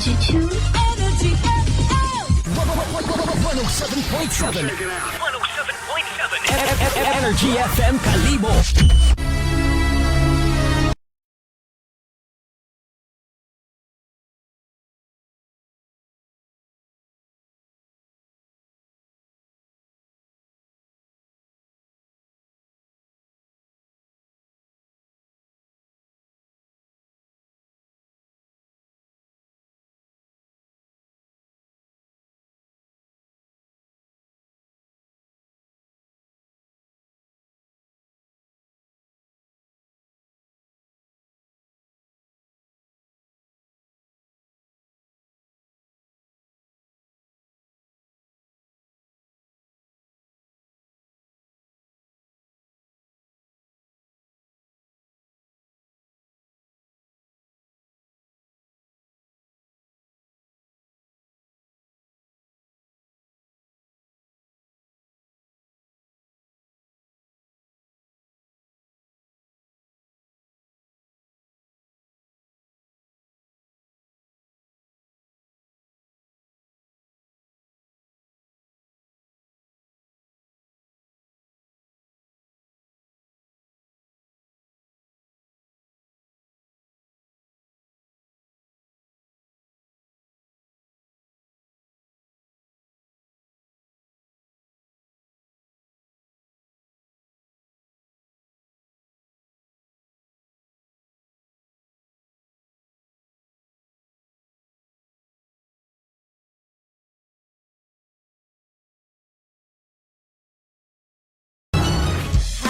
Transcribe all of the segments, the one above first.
92. Energy FM. 107.7. 107.7. Energy FM Kalibo.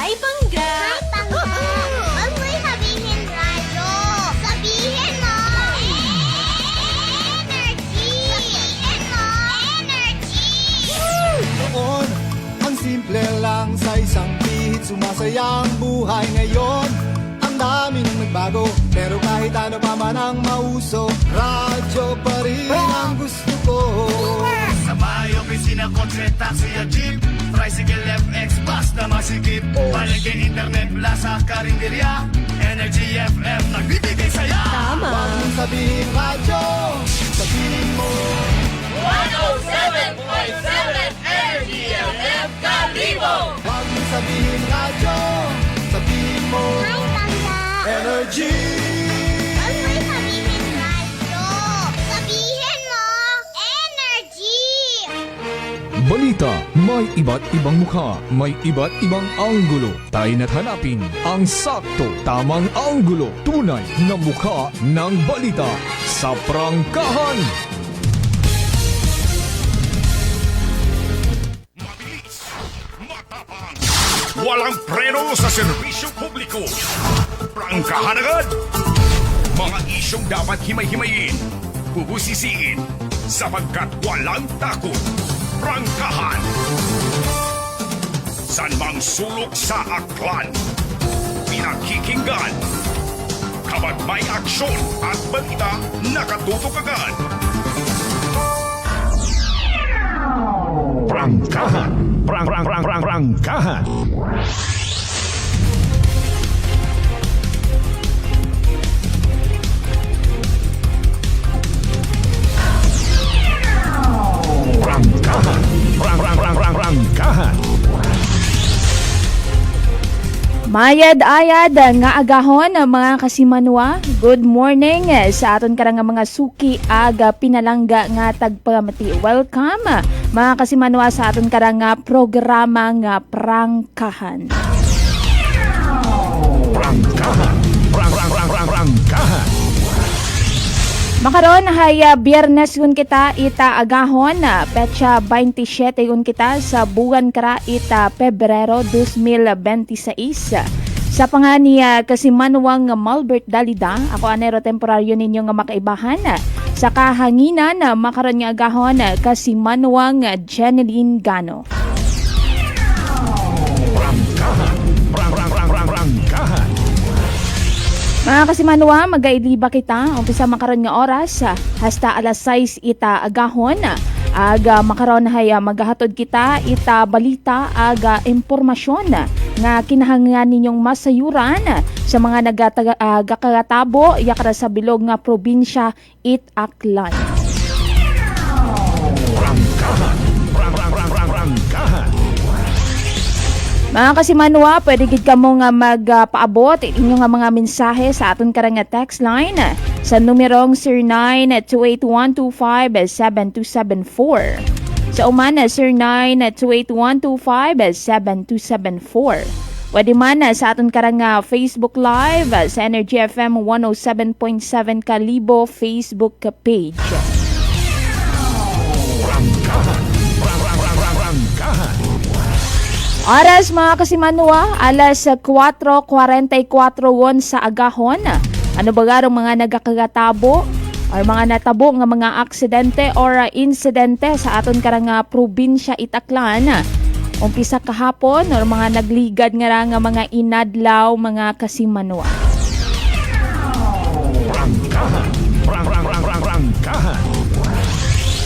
Hi, Bangga! Hi, Bangga! Huwag mo'y sabihin radyo. Sabihin mo! Energy! Sabihin mo! Energy! Noon, ang simple lang sa isang pihit. Sumasaya ang buhay ngayon. Ang dami nang nagbago, pero kahit ano pa man ang mauso, radyo pa rin ang gusto ko. Sa bahay, opisina, kotse, taxi at jeep, tricycle, FX, bus na masikip, palengke, internet, plaza, karinderya, Energy FM, nagbibigay saya. Tama! Huwag mong sabihin radyo, sabihin mo 107.7 Energy FM Kalibo. Huwag mong sabihin radyo, sabihin mo Hi, Bangga! Energy. Huwag mo'y sabihin radyo. Sabihin mo! Energy! Balita, may iba't ibang mukha, may iba't ibang anggulo. Tayo na't hanapin ang sakto, tamang anggulo, tunay na mukha ng balita sa prangkahan. Mabilis, matapang, walang preno sa serbisyo publiko. Prangkahan agad. Mga isyong dapat himay-himayin, bubusisiin, sapagkat walang takot. Prangkahan. San mang sulok sa aklan, pinakikinggan. Kapag may aksyon at balita, nakatutok agad. Prangkahan. Prangkahan. Prangkahan. Prangkahan. Mayad-ayad nga agahon mga kasimanwa. Good morning sa aton karang mga suki aga pinalangga nga tagpamati. Welcome mga kasimanwa sa aton karang programa nga prangkahan. Prangkahan. Prangkahan. Makaron hay Biyernes yun kita ita agahon petsa 27 yun kita sa buwan kara ita Pebrero 2026. Sa pangani kasimanwang Malbert Dalida, ako anero temporaryo ninyo nga makaibahan. Sa kahanginan makaron nga agahon kasimanwang Jeneline Gano. Prangkahan. Prangkahan. Mga kasimanwa, mag-ailiba kita. Umpisa makaroon nga oras, hasta alas 6 ita agahon. aga makaron hay magahatod kita ita balita aga impormasyon nga kinahanglan ninyong masayuran sa mga nagakatabo yakara sa bilog nga probinsya it Aklan. Mga kasimanwa, pwede gid kamo nga magpaabot inyong nga mga mensahe sa aton karang text line sa numerong 0928-125-7274. Sa uman 0928-125-7274. Pwede man sa aton karang Facebook Live sa Energy FM 107.7 Kalibo Facebook page. Oras mga kasimanwa, alas 4:44 won sa agahon. Ano ba garong mga nagakagatabo or mga natabo nga mga aksidente or insidente sa aton karang probinsya Itaklan? Umpisa kahapon or mga nagligad nga mga inadlaw mga kasimanwa.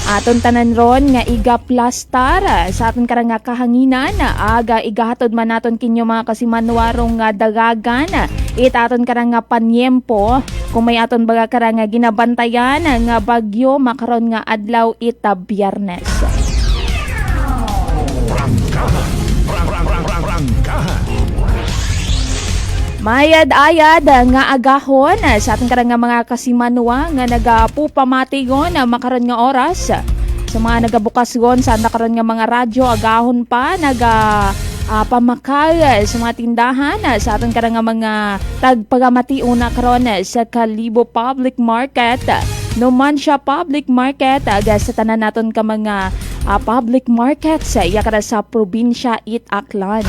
Aton tanan ron nga iga-plastar sa aton karang kahanginan aga igahatod man naton kinyo mga kasimanwarong nga dagagan aton karang panyempo kung may aton baga karang ginabantayan nga bagyo makaron nga adlaw ita Biyernes. Mayad-ayad nga agahon sa ating karang mga kasimanwa nga nagapupamatigon makaron nga oras sa mga nagabukas gon sa nakaron nga mga radyo agahon pa pamakal sa mga tindahan sa ating karang mga tagpagamati una karon sa Kalibo Public Market Numancia Public Market aga sa tanan naton ka mga public market sa yakara sa probinsya it Aklan.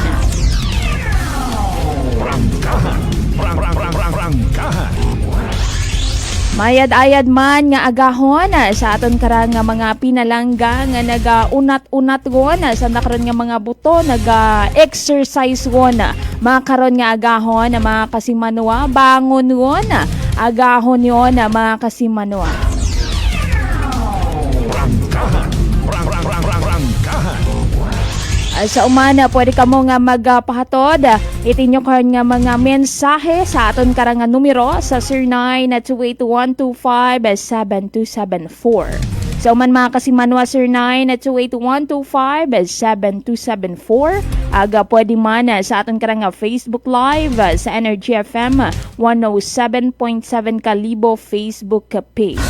Mayad-ayad man nga agahon sa aton karang nga mga pinalangga nga naga-unat-unat gon sa nakaron nga mga buto naga-exercise gon makaron nga agahon mga kasimanwa bangon gon agahon yon mga kasimanwa. Sa umana, pwede ka mo nga magpahatod itinyo karon nga mga mensahe sa aton karang numero sa 0928-125-7274. Sa uman mga kasimanwa 0928-125-7274. Aga pwede man sa aton karang Facebook Live sa Energy FM 107.7 Kalibo Facebook page.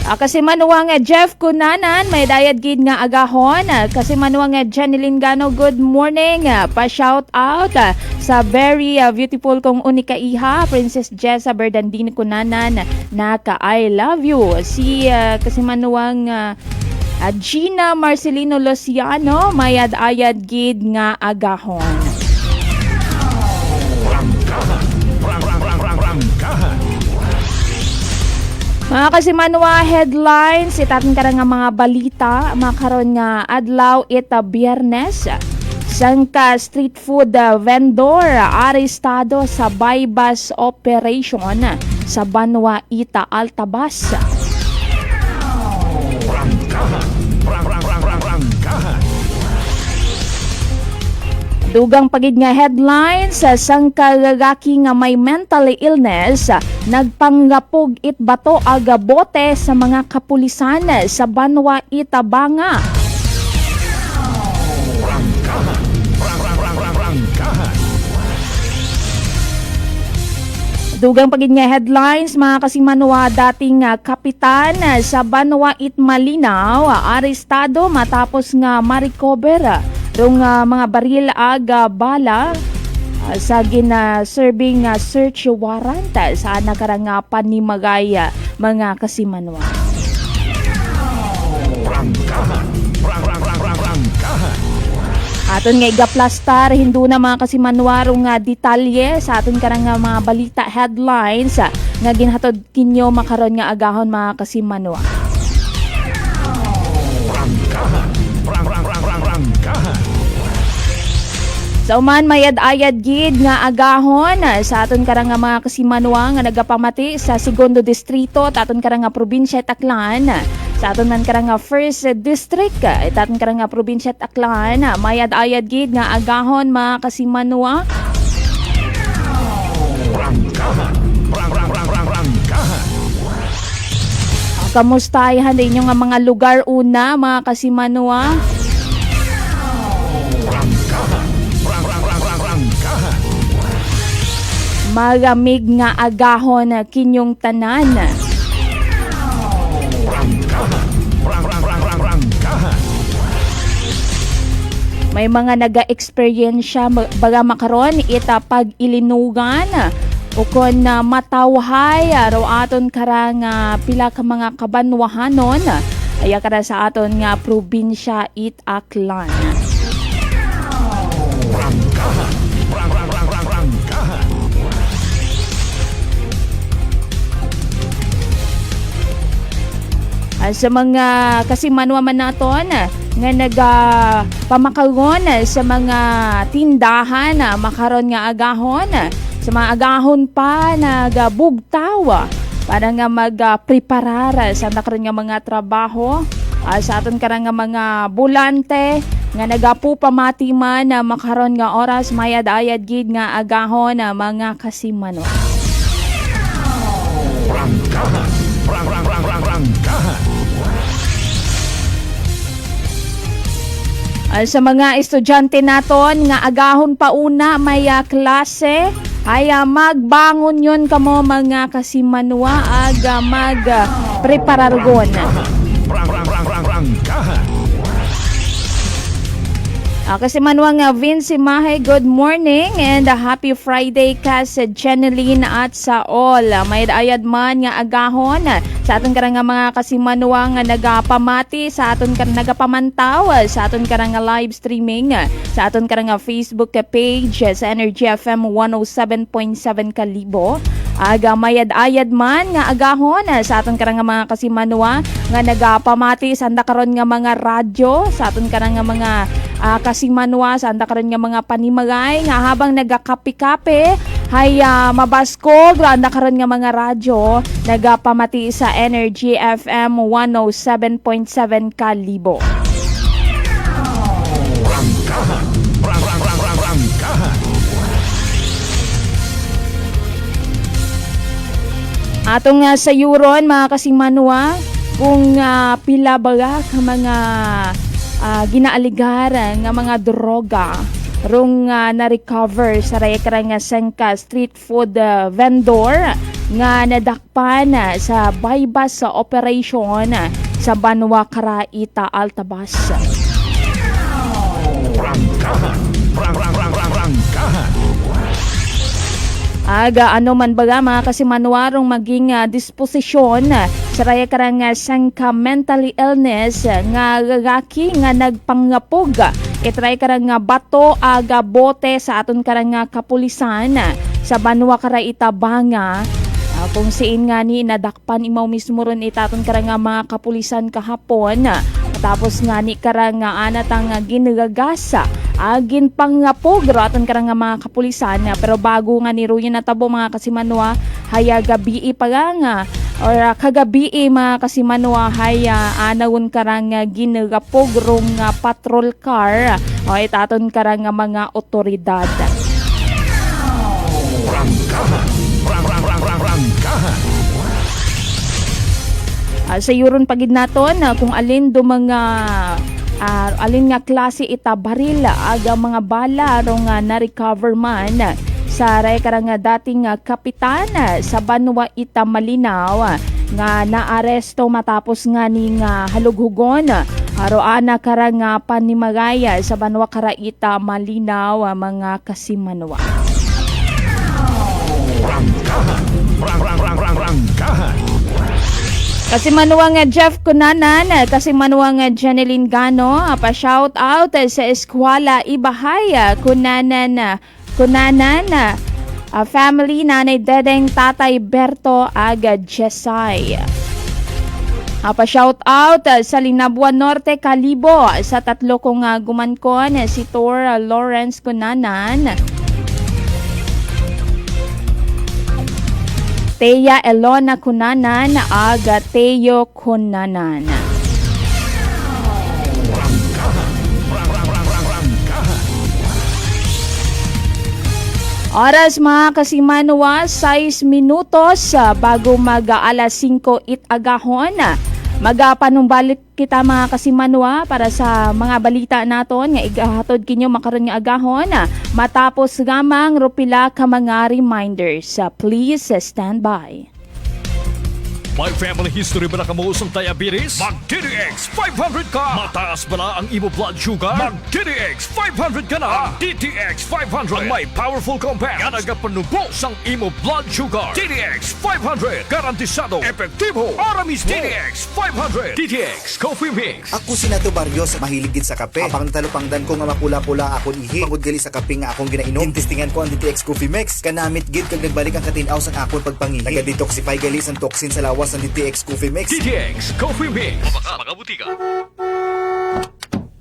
Kasi manuwang Jeff Kunanan, may dayad gid nga agahon. Kasi manuwang Janeline Gano, good morning. Pa-shout out sa very beautiful kong unika iha, Princess Jessa Berdandini Kunanan, naka I love you. Si kasi manuwang Gina Marcelino Luciano, may ayad gid nga agahon. Mga kasimanwa headlines, itatin ka nga mga balita, makaroon nga adlaw ita Biyernes. Sangka street food vendor arestado sa bypass operation sa Banwa Ita Altabas. Dugang pagid nga headlines sa sangkagagaki nga may mental illness nagpanggapog it bato aga bote sa mga kapulisan sa Banwa Itabanga. Dugang pagid nga headlines mga kasimanwa dating kapitan sa Banwa Itmalinaw arestado matapos nga ma-recover rong mga baril aga bala sa gina-serving search warrant sa nakarangapan ni Magaya mga kasimanwa. Aton nga igaplastar hindu na mga kasimanwa rong detalye sa aton karang mga balita headlines nga ginhatod kinyo makaron nga agahon mga kasimanwa. Sa uman mayad-ayad gid nga agahon sa aton karang nga mga kasimanwa nga nagapamati sa segundo distrito taton karang nga probinsya Taclan. Sa aton man karang nga first district taton karang nga probinsya Taclan, mayad-ayad gid nga agahon mga kasimanwa. Kamustahan din yung mga lugar una mga kasimanwa? Magamig nga agahon kinyong tanan. May mga naga-experiensya baga makaron ita pag-ilinugan o kon matawhay araw aton karang pila ka mga kabanwahanon aya kara sa aton nga probinsya Aklan. Sa mga kasimanwa man naton nga nagpamakagon sa mga tindahan makaron nga agahon sa mga agahon pa nagabugtaw para nga magpreparar sa nakaron nga mga trabaho sa aton karang nga mga bulante nga nagapupamati man makaron nga oras mayad-ayad gid nga agahon mga kasimanwa. Sa mga estudyante naton nga agahon pa una may klase ay magbangon yon kamo mga kasimanwa aga magpreparargon. Kasimanwa nga Vince Mahe, good morning and happy Friday ka sa Jeneline at sa all. May ayad man nga agahon sa aton karang nga mga kasimanwa nga nagapamati sa aton karang nagapamantaw sa aton karang nga live streaming sa aton karang nga Facebook page sa Energy FM 107.7 Kalibo. Aga mayad-ayad man nga agahon sa aton karang nga mga kasimanwa nga nagapamati sa karon nga mga radyo sa aton karang nga mga kasimanwa sa karon nga mga panimagay nga habang nagakapi-kape hay mabaskog anda karon nga mga radyo nagapamati sa Energy FM 107.7 Kalibo. Atong sayuron mga kasimanwa kung pila baga ka mga ginaaligar nga mga droga rong na-recover sa rayakara nga sengka street food vendor nga nadakpan sa bypass sa operation sa Banwa Caraita, Altabas. Aga ano man baga mga kasimanwarong maging disposisyon sa raya karang sangka mentally illness nga lalaki nga nagpangapog itray karang bato aga bote sa aton karang kapulisan sa Banwa Caraita Banga kung siin nga ni nadakpan imaw mismo ron itaton karang mga kapulisan kahapon tapos nga ni karang anatang ginagagasa agin pangapog aton karang mga kapulisan pero bago nga ni Ruyan natabo mga kasimanwa haya gabi pa nga or kagabi mga kasimanwa haya anawon karang ginagapog rong patrol car o itaton karang mga otoridad. Sa yuron pagid naton kung alin do mga alin nga klase ita baril aga mga bala rong na-recover man sa ray karang dating kapitan sa Banwa ita Malinaw nga naaresto matapos nga ning halughugon aroana karang panimagaya sa Banwa Caraita Malinaw mga kasimanwa. Kasimanwa nga Jeff Cunanan, kasimanwa nga Jeneline Gano, pa shout out sa eskwela Ibahay, Cunanan, family nanay Dedeng Tatay Berto aga Jesay. Pa-shout out sa Linabuan Norte, Kalibo, sa tatlo kong gumankon, si Tor Lawrence Kunanan, Teya Elona Kunanan, aga Teo Kunanan. Oras mga kasimanwa, 6 minutos bago mag-alas 5 agahon. Magapanumbalik kita mga kasimanwa para sa mga balita naton nga igahatod kinyo makaron nga agahon matapos gamang rupila ka mga reminders. Please stand by. May family history ba na kamuusong diabetes? Mag-DDX 500 ka! Mataas ba na ang imo blood sugar? Mag-DDX 500 ka na! Ang DTX 500 ang may powerful compounds nga nagapanubos ang imo blood sugar. DDX 500 garantisado, epektibo, ara mismo. DDX 500 DTX Coffee Mix. Ako si Nato Barrios, mahilig gid sa kape. Apang natalupangdan ko nga mapula-pula akong ihi. Pagod gali sa kape nga akong ginainom. Tintistingan ko ang DTX Coffee Mix. Kanamit gid kag nagbalik ang katinaw sa akong pagpangihi. Naga-detoxify gali sa toxin sa lawas ng DTX Coffee Mix. DTX Coffee Mix. Mabaka mga butika.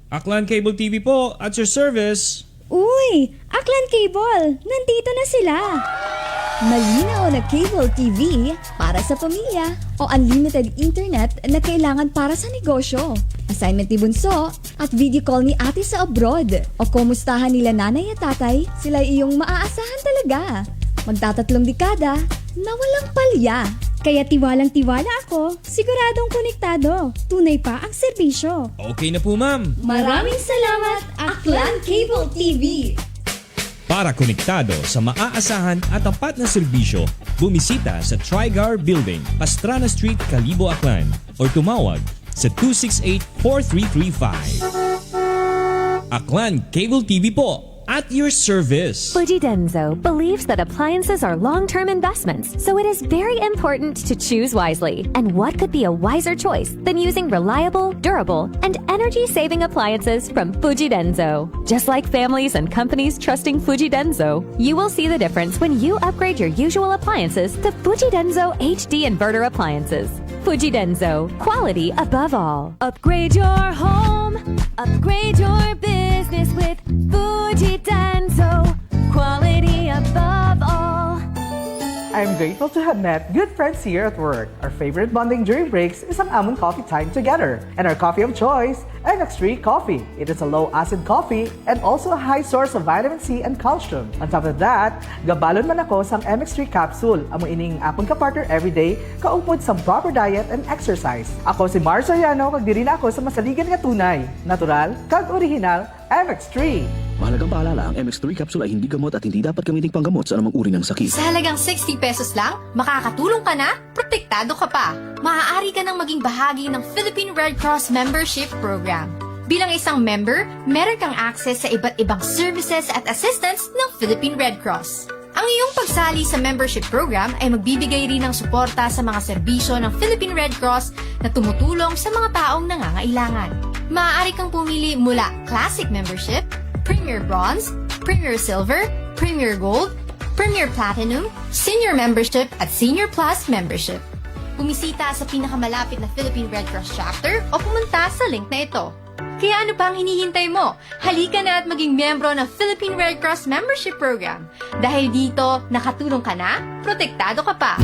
Aklan Cable TV po, at your service. Uy! Aklan Cable! Nandito na sila! Malinaw na cable TV para sa pamilya o unlimited internet na kailangan para sa negosyo. Assignment ni Bunso at video call ni ate sa abroad. O kumustahan nila nanay at tatay, sila iyong maaasahan talaga. Magtatatlong dekada na walang palya. Kaya tiwalang-tiwala ako, siguradong konektado. Tunay pa ang serbisyo. Okay na po, ma'am. Maraming salamat, Aklan Cable TV! Para konektado sa maaasahan at tapat na serbisyo, bumisita sa Trigar Building, Pastrana Street, Kalibo, Aklan o tumawag sa 268-4335. Aklan Cable TV po, at your service. Fujidenzo believes that appliances are long-term investments, so it is very important to choose wisely. And what could be a wiser choice than using reliable, durable, and energy-saving appliances from Fujidenzo? Just like families and companies trusting Fujidenzo, you will see the difference when you upgrade your usual appliances to Fujidenzo HD inverter appliances. Fujidenzo, quality above all. Upgrade your home, upgrade your business with Fujidenzo, quality above all. I'm grateful to have met good friends here at work. Our favorite bonding during breaks is ang amon coffee time together. And our coffee of choice, MX3 Coffee. It is a low-acid coffee and also a high source of vitamin C and calcium. On top of that, gabalon man ako sang MX3 capsule. Amo ining akong kapartner everyday, kaupod sa proper diet and exercise. Ako si Mars Soriano, kag diri na ako sa masaligan nga tunay, natural, kag original, MX3. Mahalagang paalala, ang MX3 capsule ay hindi gamot at hindi dapat gamiting panggamot sa anumang uri ng sakit. Sa halagang 60 pesos lang, makakatulong ka na, protektado ka pa. Maaari ka nang maging bahagi ng Philippine Red Cross Membership Program. Bilang isang member, meron kang access sa iba't ibang services at assistance ng Philippine Red Cross. Ang iyong pagsali sa membership program ay magbibigay rin ng suporta sa mga serbisyo ng Philippine Red Cross na tumutulong sa mga taong nangangailangan. Maaari kang pumili mula Classic Membership, Premier Bronze, Premier Silver, Premier Gold, Premier Platinum, Senior Membership at Senior Plus Membership. Bumisita sa pinakamalapit na Philippine Red Cross chapter o pumunta sa link na ito. Kaya ano pa ang hinihintay mo? Halika na at maging miyembro ng Philippine Red Cross Membership Program. Dahil dito, nakatulong ka na, protektado ka pa.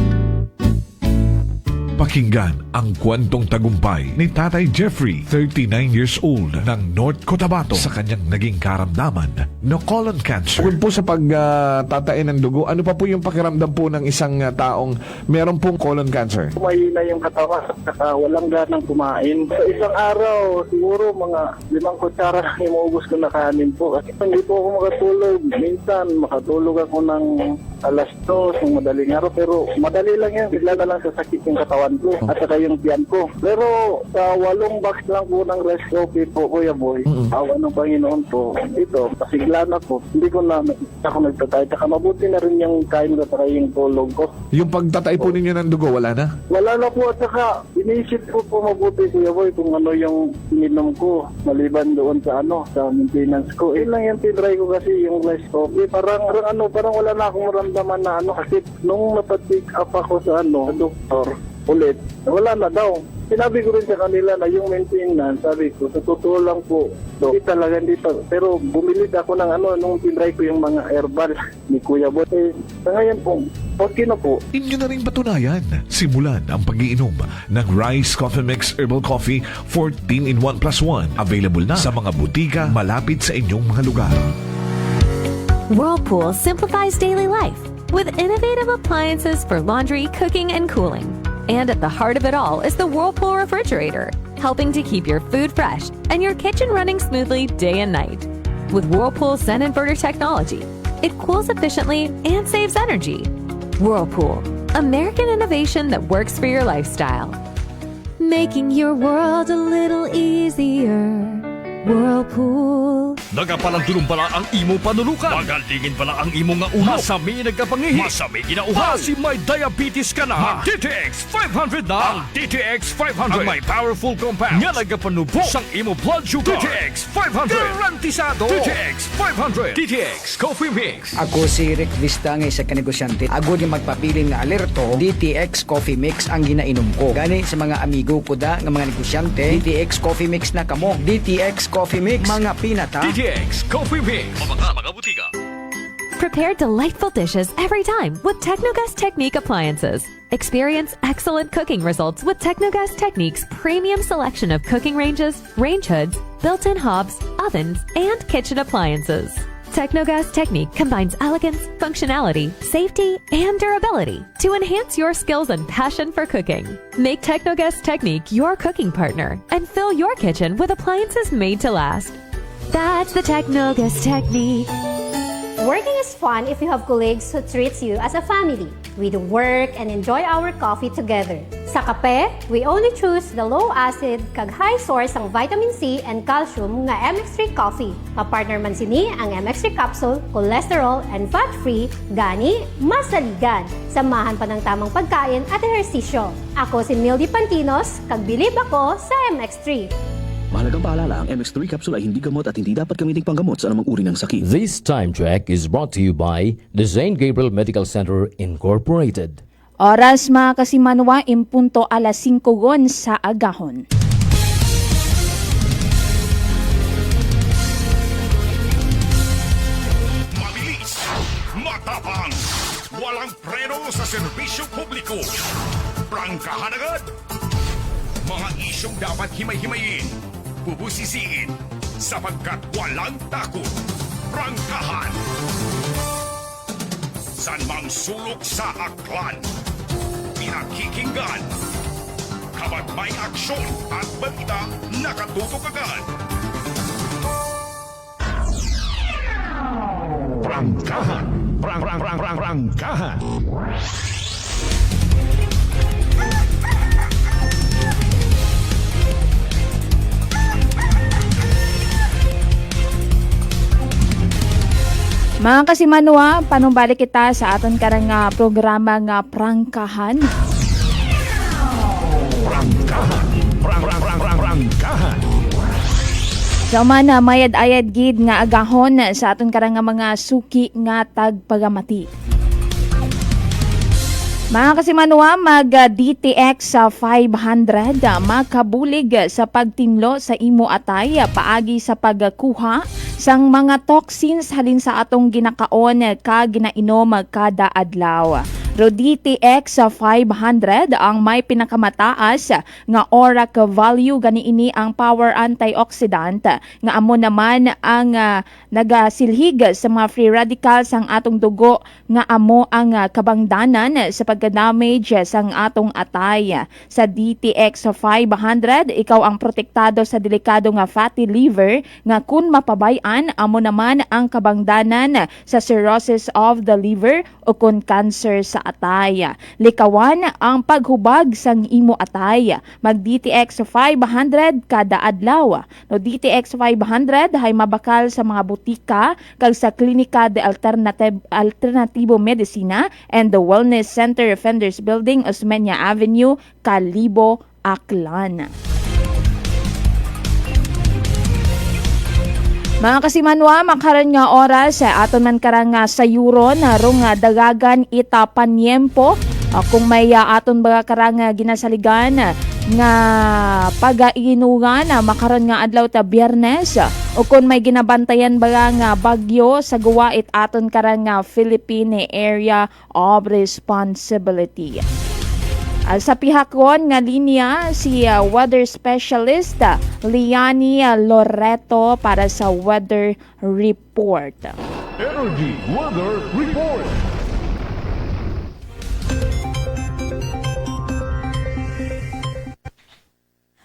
Pakinggan ang kwentong tagumpay ni Tatay Jeffrey, 39 years old, ng North Cotabato sa kanyang naging karamdaman na colon cancer. Bukod po sa pagtatain ng dugo, ano pa po yung pakiramdam po ng isang taong meron pong colon cancer? Mahina yung katawan at saka walang ganang kumain. Sa isang araw, siguro mga 5 kutsara lang imuubos ko na kanin po. Kasi hindi po ako makatulog. Minsan, makatulog ako ng alas 2 ng madaling araw. Pero madali lang yan. Bigla na lang sasakit yung katawan ko at saka yung tiyan ko. Pero sa 8 box lang po ng rice coffee po, Kuya Boy, awa ng Panginoon po, ito, pasigla na po. Hindi ko na ako nagtatay. Saka mabuti na rin yung kain ko at yung tulog ko. Yung pagtatay po ninyo ng dugo, wala na? Wala na po at saka inisip ko po mabuti, Kuya Boy, kung ano yung ininom ko maliban doon sa sa maintenance ko. Yun lang yung tinry ko kasi yung rice coffee. Parang wala na akong maramdaman na kasi nung napatik up ako sa doktor, ulit, wala na daw. Sinabi ko rin sa kanila na yung maintenance, sabi ko, sa totoo lang po, hindi talaga dito. Pero bumili ako ng nung tinry ko yung mga herbal ni Kuya Bot. Sa ngayon po, okay na po. Inyo na rin patunayan. Simulan ang pag-iinom ng Rice Coffee Mix Herbal Coffee 14-in-1+1. Available na sa mga butika malapit sa inyong mga lugar. Whirlpool simplifies daily life with innovative appliances for laundry, cooking, and cooling. And at the heart of it all is the Whirlpool refrigerator, helping to keep your food fresh and your kitchen running smoothly day and night. With Whirlpool Sun Inverter technology, it cools efficiently and saves energy. Whirlpool, American innovation that works for your lifestyle. Making your world a little easier. Whirlpool. Nagapalang pala ang imo panulukan. Magalingin pala ang imo nga ulo. Masami nagkapangihi. Masami ginauhan. Si may diabetes ka na. DTX 500 na. Ang DTX 500. Ang may powerful compounds. Nga nagapanubo sang imo blood sugar. DTX 500. Garantisado. DTX 500. DTX Coffee Mix. Ako si Rick Vista nga isa ka negosyante. Ako di magpapiling na alerto. DTX Coffee Mix ang ginainom ko. Gani sa mga amigo ko da nga mga negosyante. DTX Coffee Mix na kamo. DTX Coffee Mix, mga pinata. DTX Coffee Mix. Mga butika. Prepare delightful dishes every time with Technogas Technique appliances. Experience excellent cooking results with Technogas Technique's premium selection of cooking ranges, range hoods, built-in hobs, ovens, and kitchen appliances. Technogas Technique combines elegance, functionality, safety, and durability to enhance your skills and passion for cooking. Make Technogas Technique your cooking partner and fill your kitchen with appliances made to last. That's the Technogas Technique. Working is fun if you have colleagues who treats you as a family. We do work and enjoy our coffee together. Sa kape, we only choose the low-acid kag high source ang vitamin C and calcium nga MX3 coffee. Kapartner man sini ang MX3 capsule, cholesterol and fat-free, gani masaligan. Samahan pa ng tamang pagkain at ehersisyo. Ako si Mildy Pantinos, kag bilib ako sa MX3. Mahalagang paalala, ang MX3 capsule ay hindi gamot at hindi dapat gamiting panggamot sa anumang uri ng sakit. This time check is brought to you by the St. Gabriel Medical Center Incorporated. Oras mga kasimanwa, impunto alas 5 gon sa agahon. Mabilis, matapang, walang preno sa serbisyo publiko. Prangkahan agad. Mga isyong dapat himay-himayin, bubusisiin, sapagkat walang takot. Prangkahan. San mang sulok sa aklan, pinakikinggan. Kapag may aksyon at balita, nakatutok agad. Prangkahan. Prangkahan. Mga kasimanwa, panumbalik kita sa aton karang programa nga Prangkahan. Prangkahan. Sa man mayad-ayad gid nga agahon sa aton karang mga suki nga tagpagamati. Mga kasimanwa, mag-DTX 500 makabulig sa pagtinlo sa imo atay paagi sa pagkuha sang mga toxins halin sa atong ginakaon ka ginainom kada adlaw. Ro DTX 500 ang may pinakamataas nga ORAC value ganiini ang power antioxidant nga amo naman ang nagasilhig sa mga free radicals ang atong dugo nga amo ang kabangdanan sa pagka-damage sang atong atay. Sa DTX 500 ikaw ang protektado sa delikado nga fatty liver nga kun mapabay-an amo naman ang kabangdanan sa cirrhosis of the liver o kun cancer sa atay. Likawan ang paghubag sang imo atay. Mag DTX 500 kada adlaw. No DTX 500 hay mabakal sa mga butika kag sa Klinika de Alternativo Medicina and the Wellness Center Defenders Building, Osmeña Avenue, Kalibo, Aklan. Mga kasimanwa, makaron nga oras aton man karang sayuron rong dagagan ita panyempo kung may aton baga karang ginasaligan nga pagainugan makaron nga adlaw ta Biyernes o kung may ginabantayan ba nga bagyo sa guwa it aton karang nga Philippine Area of Responsibility. Sa pihakon nga linya si weather specialist Liani Loreto para sa weather report. Energy Weather Report.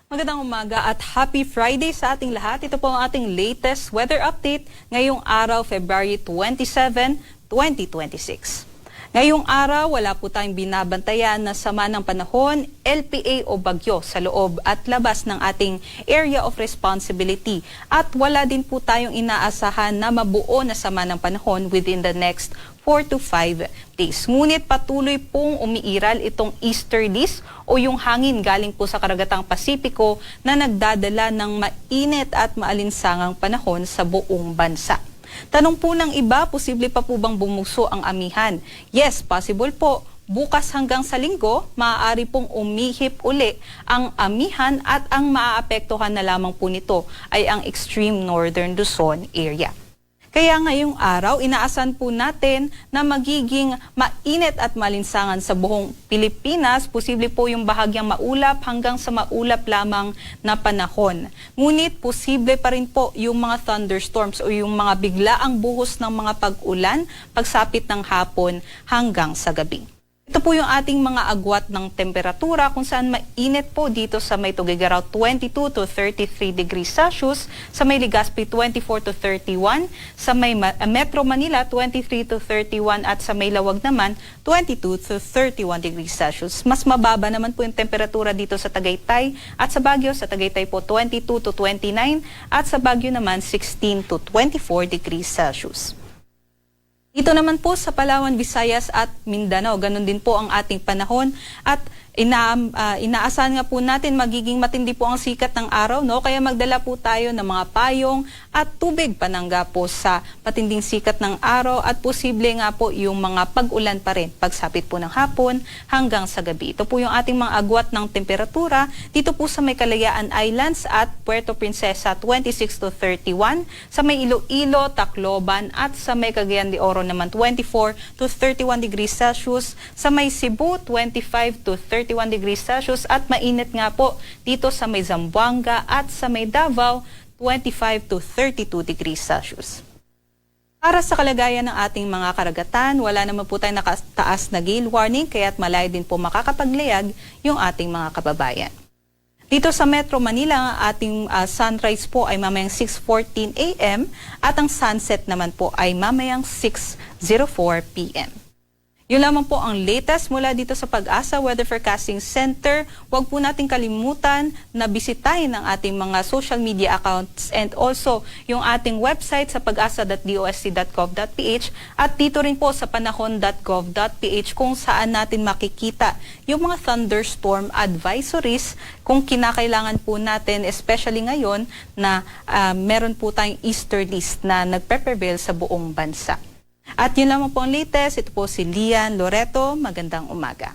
Magandang umaga at happy Friday sa ating lahat. Ito po ang ating latest weather update ngayong araw, February 27, 2026. Ngayong araw, wala po tayong binabantayan na sama ng panahon, LPA o bagyo sa loob at labas ng ating area of responsibility. At wala din po tayong inaasahan na mabuo na sama ng panahon within the next 4 to 5 days. Ngunit patuloy pong umiiral itong easterlies o yung hangin galing po sa karagatang Pasipiko na nagdadala ng mainit at maalinsangang panahon sa buong bansa. Tanong po ng iba, posible pa po bang bumugso ang amihan? Yes, possible po. Bukas hanggang sa linggo, maaari pong umihip uli ang amihan at ang maaapektuhan na lamang po nito ay ang extreme northern Luzon area. Kaya ngayong araw, inaasahan po natin na magiging mainit at malinsangan sa buong Pilipinas. Posible po yung bahagyang maulap hanggang sa maulap lamang na panahon. Ngunit posible pa rin po yung mga thunderstorms o yung mga biglaang buhos ng mga pag-ulan pagsapit ng hapon hanggang sa gabi. Ito po yung ating mga agwat ng temperatura kung saan mainit po dito sa may Tuguegarao 22 to 33 degrees Celsius, sa may Legazpi 24 to 31, sa may Metro Manila 23 to 31 at sa may Lawag naman 22 to 31 degrees Celsius. Mas mababa naman po yung temperatura dito sa Tagaytay at sa Baguio. Sa Tagaytay po 22 to 29 at sa Baguio naman 16 to 24 degrees Celsius. Ito naman po sa Palawan, Visayas at Mindanao. Ganon din po ang ating panahon at inaasahan nga po natin magiging matindi po ang sikat ng araw, no? Kaya magdala po tayo ng mga payong at tubig panangga po sa matinding sikat ng araw at posible nga po yung mga pag-ulan pa rin pagsapit po ng hapon hanggang sa gabi. Ito po yung ating mga agwat ng temperatura dito po sa may Kalayaan Islands at Puerto Princesa 26 to 31, sa may Iloilo, Tacloban at sa may Cagayan de Oro naman 24 to 31 degrees Celsius, sa may Cebu 25 to 31 degrees Celsius at mainit nga po dito sa may Zamboanga at sa may Davao 25 to 32 degrees Celsius. Para sa kalagayan ng ating mga karagatan, wala naman po tayong nakataas na gale warning kaya't malayo din po makakapaglayag yung ating mga kababayan. Dito sa Metro Manila, ang ating sunrise po ay mamayang 6:14 a.m. at ang sunset naman po ay mamayang 6:04 p.m. Yun lamang po ang latest mula dito sa Pag-asa Weather Forecasting Center. Huwag po natin kalimutan na bisitahin ang ating mga social media accounts and also yung ating website sa pag-asa.dosc.gov.ph at dito rin po sa panahon.gov.ph kung saan natin makikita yung mga thunderstorm advisories kung kinakailangan po natin, especially ngayon na meron po tayong easterlies na nagpe-prevail sa buong bansa. At yun lamang po ang latest. Ito po si Lian Loreto. Magandang umaga.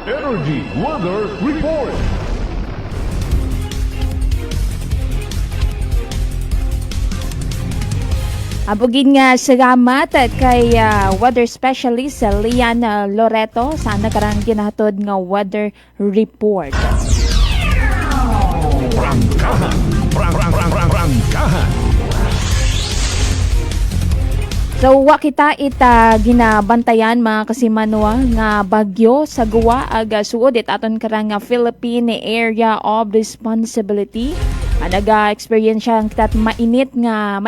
Energy Weather Report. Abugin nga salamat kay weather specialist Lian Loreto sa nakarang ginahatod nga weather report. Prangkahan. So, wa kita ginabantayan mga kasimanwa nga bagyo sa guwa aga suod it aton karang Philippine Area of Responsibility. Naga-experience siya kitat mainit nga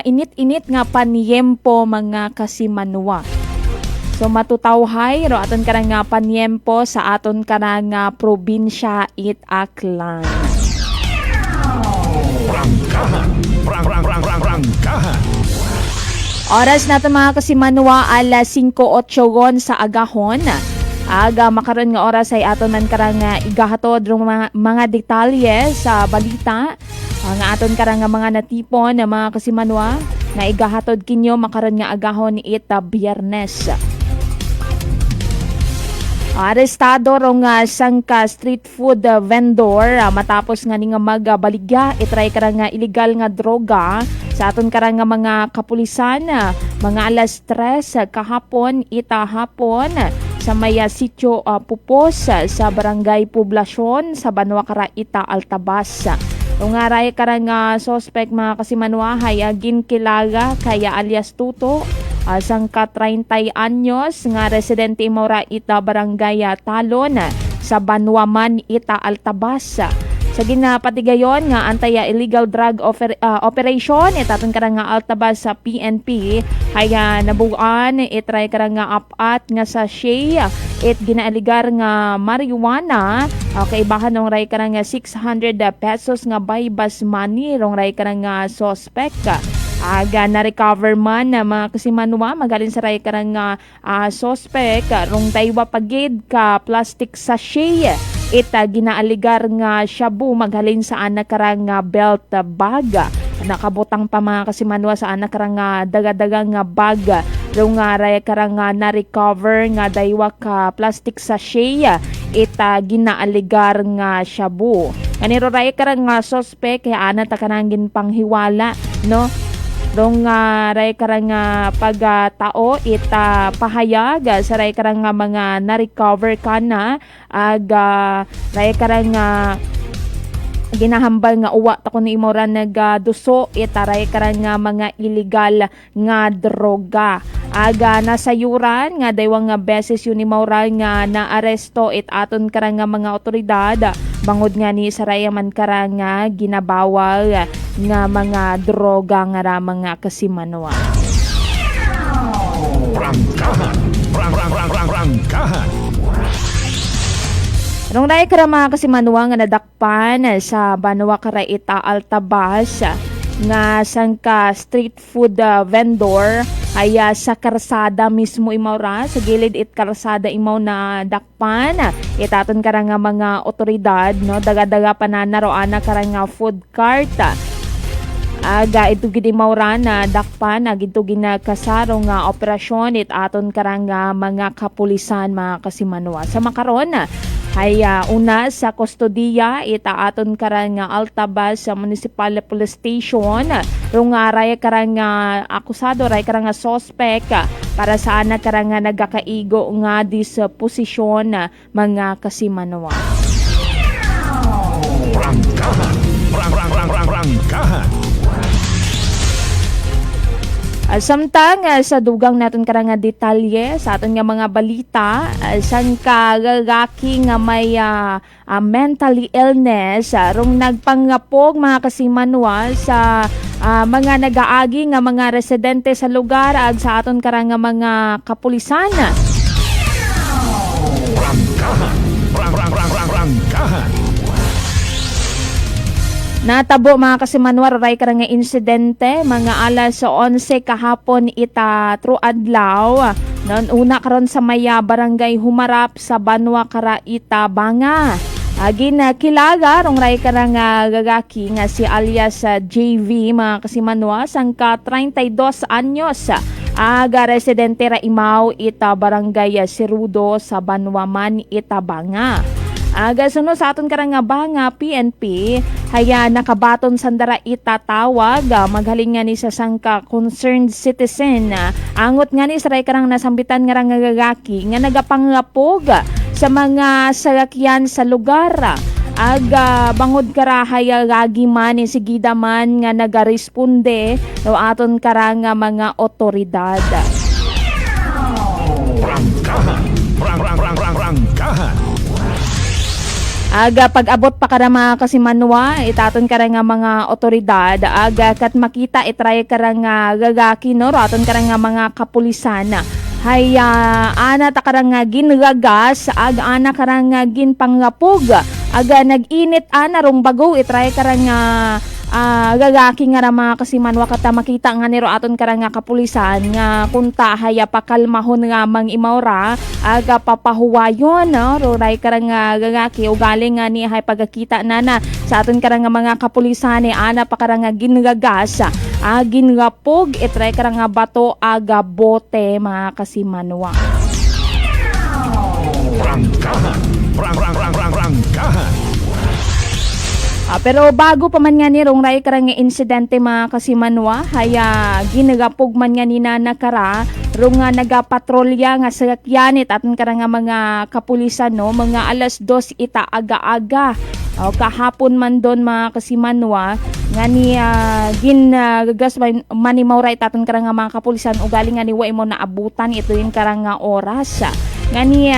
paniempo mga kasimanwa. So matutawhay ro aton karang paniempo sa aton karang probinsya it Aklan. Prangkahan. Oras natin mga kasimanwa, alas 5:08 sa agahon. Aga makaron nga oras ay aton man karang igahatod mga detalye sa balita. Nga aton karang mga natipon na mga kasimanwa na igahatod kinyo makaron nga agahon ni ita Biyernes. Arestado rong sangka street food vendor matapos nga ni nga magbaligya itry karang illegal nga droga sa aton karang mga kapulisan mga alas 3 kahapon itahapon sa may sitio Pupos sa barangay Poblasyon sa Banwa Caraita, Altabas. Ungaray karang suspect mga kasimanwahay ginkilaga kaya alias Tuto sangka 30 anyos nga residente Imora ita barangay Talon sa Banwaman ita Altabas. Sa ginapatigayon nga anti-illegal drug operation itatong karang nga Altabas sa PNP haya nabuan itry karang nga apat nga sa sachet it ginaaligar nga marijuana kaibahan ng ray karang nga 600 pesos nga buy-bus money rong ray karang nga suspect. Aga na-recover man na mga kasimanwa magaling sa ray karang suspect rong daywa pagid ka plastic sachet ita ginaaligar nga shabu maghalin sa anak karang belt bag nakabutang pa mga kasimanwa sa anak karang daga-dagang bag rong ray karang na-recover nga daywa ka plastic sachet ita ginaaligar nga shabu kaniro ray karang suspect kaya ana ta kanang ginpanghiwala no dong ray karang pagtao ita pahayag sa ray karang mga na-recover kana ray karang ginahambal nga uwa ta kun imora nagduso ita ray karang mga illegal nga droga nasayuran nga daywang beses yun imora nga naaresto it aton karang mga otoridad bangod nga ni saraya man karang ginabawal nga mga droga nga mga kasimanwa. Prangkahan. Rong ray kara mga kasimanwa nga nadakpan sa Banwa Caraita, Altabas nga sangka street food vendor ay sa karsada mismo imaw sa gilid it karsada imaw na dakpan itaton karang mga otoridad no daga-daga pananaroan na karang food cart aga ito gid imaw na dakpan ito ginakasaro nga operasyon it aton karang mga kapulisan mga kasimanwa sa makaron ay una sa kustodiya ita aton karang Altabas sa Municipal Police Station rong ray karang akusado ray karang suspect para sa ana karang nagakaigo nga disposisyon mga kasimanwa. Prangkahan. Samtang sa dugang natin karang detalye sa aton nga mga balita sang kagaki nga may mentally illness rong nagpangapog mga kasimanwa sa mga nagaagi nga mga residente sa lugar ag sa aton karang mga kapulisan. Prangkahan. Natabo mga kasimanwa ray karang insidente mga alas 11 kahapon ita true adlaw noon una karon sa maya barangay Humarap sa Banwa Caraita, Banga. Kilaga rong ray karang gagaki nga si alias JV mga kasimanwa sangka 32 anyos aga residente ra imaw ita barangay Sirudo sa Banwaman ita Banga. Aga suno sa aton karang Banga PNP haya nakabaton sandara itatawag maghaling nga ni sa sangka concerned citizen angot nga ni sa ray karang nasambitan nga gagaki nga nagapangapog sa mga salakyan sa lugar aga bangod karahay gagi man sigida man nga nagaresponde no aton karang mga otoridad. Prangkahan. Aga pag-abot pa kara mga kasimanwa itaton kara nga mga otoridad aga kat makita itry kara nga gagaki no aton kara nga mga kapulisan haya ana ta kara nga gingagas aga ana kara nga ginpangapog aga nag-init ana rong bago itry kara nga gagaki nga mga kasimanwa kata makita nga niro aton karang nga kapulisan nga kunta haya pakalmahon nga mang imawra aga papahuwayon no roray karang gagaki ugaling nga ni hay pagakita nana sa aton karang nga mga kapulisan ni ana pa karang nga gingagas ginapog itry karang nga bato aga bote mga kasimanwa. Prangkahan. Prangkahan. Pero bago pa man nga ni rong ray karang insidente mga kasimanwa, haya ginagapog man nga ni nakara rong nga nagapatrolya nga sakyanit aton karang nga mga kapulisan no, mga alas 2 ita aga-aga. Kahapon man doon mga kasimanwa nga ni ginagagas manimaw right aton karang nga mga kapulisan ugali nga ni wa imo naabutan ito yung karang nga oras. Nga ni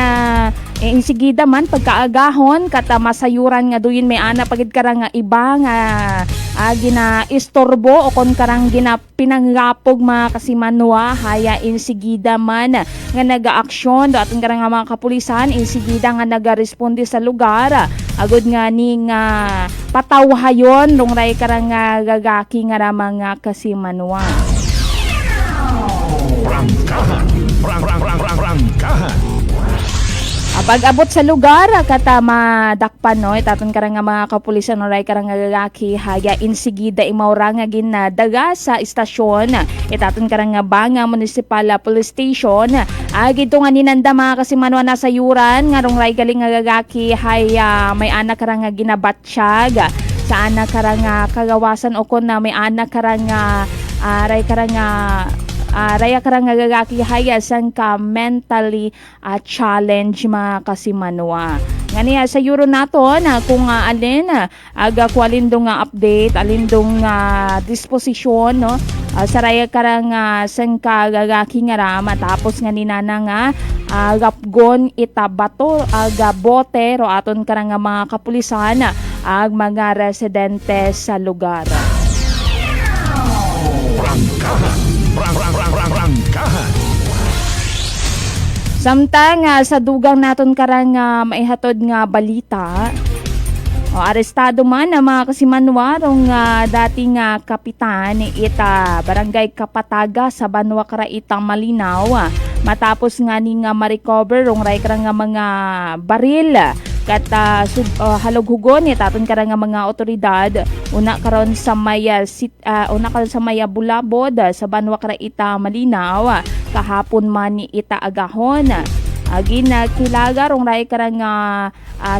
insigida man pagkaagahon kata masayuran nga duyin may ana pagid karang nga iba nga gina istorbo o kon karang gina pinanggapog mga kasimanwa, haya insigida man nga nagaaksyon do aton karang nga mga kapulisan, insigida nga nagaresponde sa lugar agud nga ning patawhayon rong ray karang nga gagaki nga mga kasimanwa. Prangkahan. Pag-abot sa lugar kata madakpan no itaton karang nga mga kapulisan no ray karang nga gagaki haya insigida imawra nga ginadaga sa istasyon itaton karang nga Banga Municipal Police Station agito nga ninanda mga kasimanwa na sayuran nga rong ray galing nga gagaki haya may anak karang nga ginabatsyag sa anak karang nga kagawasan o kon na may anak karang nga ray karang nga raya karang gagaki haya sang ka mentally challenge mga kasimanwa. Nga niya sa Euro naton kung alin aga kwalindong nga update, alindong disposisyon no sa raya karang sang ka gagaki nga matapos nga ninana nga gapgon itabato aga bote ro aton karang mga kapulisan ag mga residente sa lugar. Prangkahan. Samtang sa dugang naton karang maihatod nga balita, arestado man ang mga kasimanwa rong dating kapitan ita barangay Kapataga sa Banwa Karaitang Malinaw matapos nga ning ma-recover rong ray karang mga baril kata haloghugon itaton karang mga otoridad una karon sa maya Bulabod sa Banwa Karaita Malinaw kahapon man ni ita agahon ginakilaga rong ray karang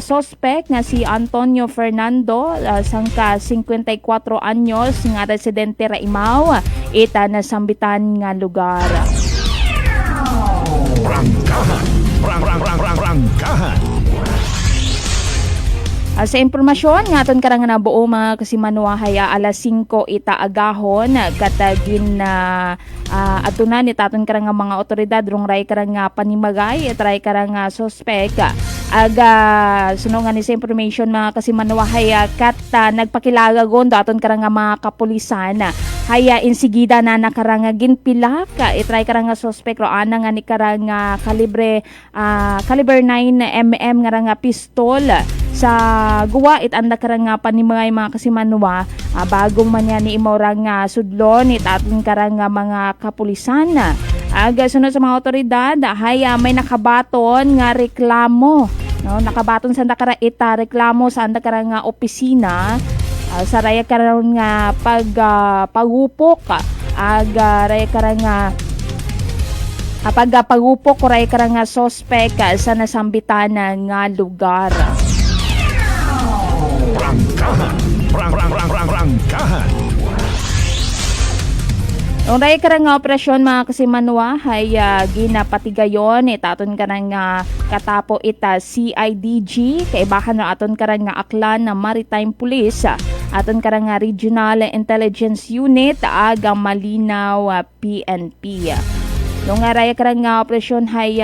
suspect nga si Antonio Fernando sangka 54 anyos nga residente Raimaw ita nasambitan nga lugar. Prangkahan. Sa impormasyon nga aton karang nabuo mga kasimanwa haya alas 5 ita agahon katagin atunan ni taton karang mga otoridad rong ray karang panimagay at ray karang suspect aga sunungan ni sa information mga kasimanwa haya kat nagpakilaga gondo aton karang mga kapulisan haya insigida na nakarang ginpilak itry karang suspect ro ana nga ni karang caliber 9mm nga pistol sa guwa itanda karang panimangay mga kasimanwa bagong man yan ni imorang sudlon itatong karang mga kapulisan aga sunod sa mga otoridad haya may nakabaton nga reklamo no nakabaton sa ndakara ita reklamo sa ndakara nga opisina sa raya karang nga pagupok aga raya karang pagupok ko raya karang suspect sa nasambitan nga lugar. Prangkahan. Ang raya karang operasyon mga kasimanwa ay ginapatigayon itaton karang katapo ita CIDG kaibahan na aton karang aklan na Maritime Police aton karang Regional Intelligence Unit aga Malinaw PNP. Nung raya karang operasyon ay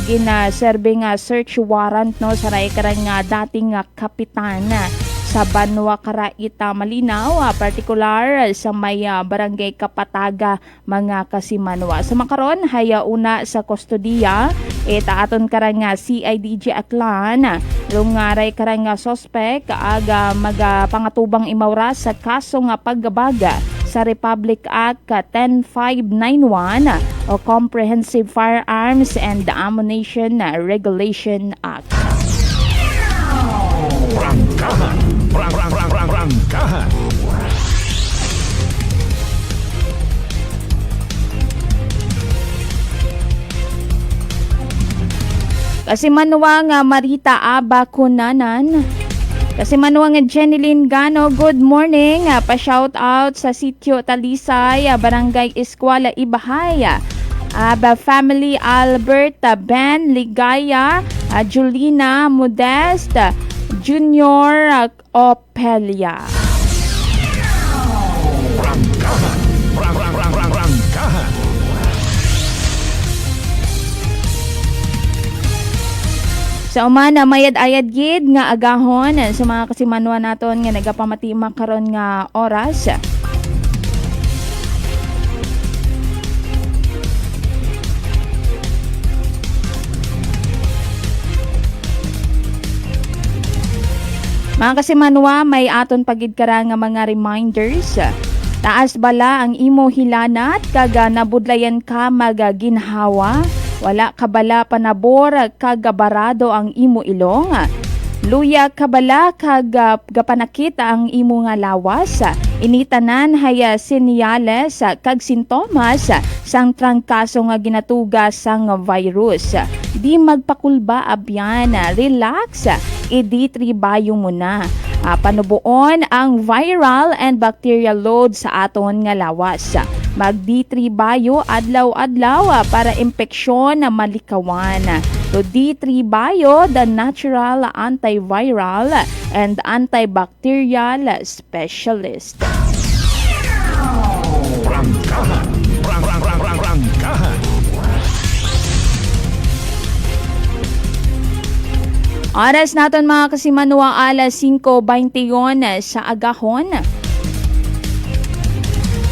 ginaserbe nga search warrant no sa raya karang dating kapitan sa Banwa Karaita Malinaw, particular sa may barangay Kapataga mga kasimanwa. Sa makaron haya una sa kustodiya aton karang CIDG Aklan rong ray karang suspect aga magapangatubang imawra sa kaso nga paggabaga sa Republic Act 10591 o Comprehensive Firearms and Ammunition Regulation Act. Prangkahan. Kasi manuwa nga Marita Aba Kunanan. Kasi manuwa nga Jenilyn Gano, good morning. Pa-shout out sa sitio Talisay, Barangay Eskwela Ibahay. Aba family Albert, Ben Ligaya, Julina Modest, Junior Opelia. Sa umana mayad-ayad gid nga agahon sa mga kasimanwa naton nga nagapamati makaron nga oras. Mga kasimanwa, may aton pagid kara nga mga reminders. Taas bala ang imo hilanat kaga nabudlayan ka magaginhawa. Wala kabala panabor kagabarado ang imo ilong. Luya kabala kagapanakit ang imo nga lawas. Initanan haya senyales kag sintomas sang trangkaso nga ginatugas sang virus. Di magpakulba abyan, relax, i-D3 mo na. Panubuon ang viral and bacterial load sa aton nga lawas. Mag-D3 Bio adlaw-adlaw para impeksyon na malikawan. So D3 Bio, the natural antiviral and antibacterial specialist. Prangkahan. Prangkahan. Oras naton mga kasimanwa, alas 5:21 sa agahon.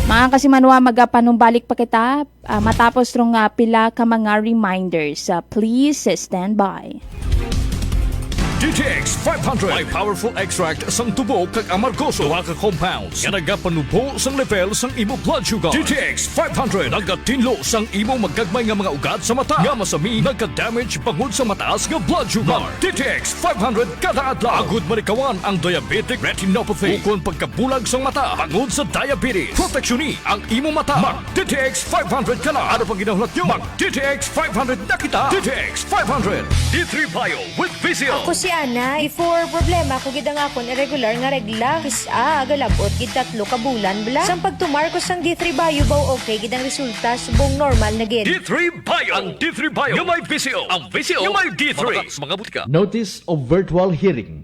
Mga kasimanwa, magapanumbalik pa kita matapos rong pila ka mga reminders. Please stand by. DTX 500 may powerful extract sang tubo kag amargoso nga compounds nga nagapanubo sang level sang imo blood sugar. DTX 500 nagatinlo sang imo magagmay nga mga ugat sa mata nga masami nagka-damage bangod sa mataas nga blood sugar. DTX 500 kada adlaw agud marikawan ang diabetic retinopathy ukon pagkabulag sang mata bangod sa diabetes. Proteksyon ang imo mata. Mag DTX 500 kana. Ano pang ginahulak nyo? Mag DTX 500 na kita. DTX 500 D3 Bio with Vizio. Ako si Ana, before problema ko gid ang akon irregular nga regla. Kisa galabot gid 3 ka bulan bla. Sang pagtumar ko sang D3 Bio baw okay gid ang resulta subong normal na gid. D3 Bio. Ang D3 Bio yung may Vizio. Ang Vizio yung may D3. Mga butika. Notice of virtual hearing.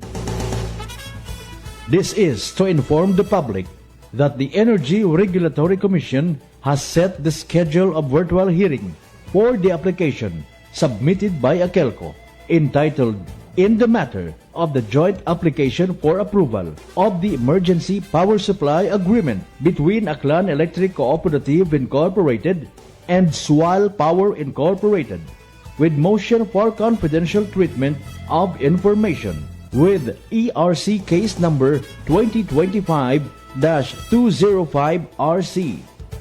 This is to inform the public that the Energy Regulatory Commission has set the schedule of virtual hearing for the application submitted by AKELCO entitled in the matter of the joint application for approval of the Emergency Power Supply Agreement between Aklan Electric Cooperative Incorporated and Sual Power Incorporated, with motion for confidential treatment of information with ERC case number 2025-205RC.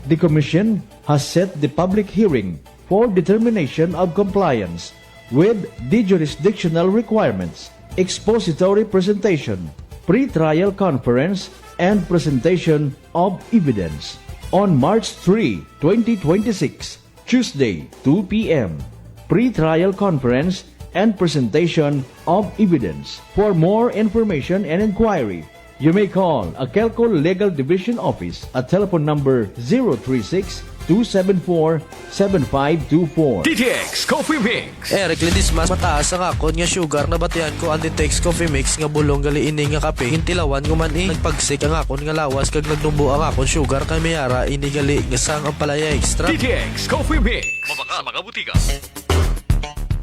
The Commission has set the public hearing for determination of compliance with the jurisdictional requirements, expository presentation, pre-trial conference, and presentation of evidence on March 3, 2026, Tuesday, 2 p.m. Pre-trial conference and presentation of evidence. For more information and inquiry, you may call AKELCO Legal Division Office at telephone number 036-274-7524. DTX Coffee Mix. Eric Lidis mas mataas ang akon nga sugar na batian ko ang DTX Coffee Mix nga bulong gali ini nga kape. Hintilawan ko man nagpagsik ang akon nga lawas kag nagdumbo ang akon sugar kay mayara ini gali nga sang ang palaya extra. DTX Coffee Mix. Mabaka mga butika.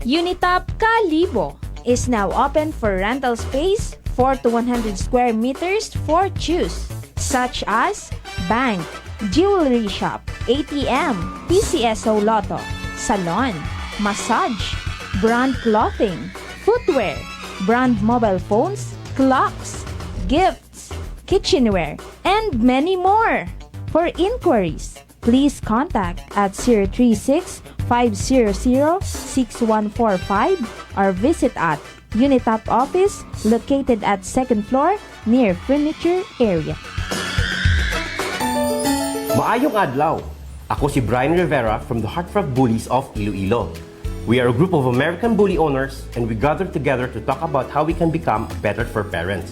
Unitop Kalibo is now open for rental space 4 to 100 square meters for choose, such as bank, jewelry shop, ATM, PCSO Lotto, salon, massage, brand clothing, footwear, brand mobile phones, clocks, gifts, kitchenware, and many more. For inquiries, please contact at 036-500-6145 or visit at Unitop office located at 2nd floor near furniture area. Maayong adlaw. Ako si Brian Rivera from the Heartfront Bullies of Iloilo. We are a group of American Bully owners and we gather together to talk about how we can become better for parents.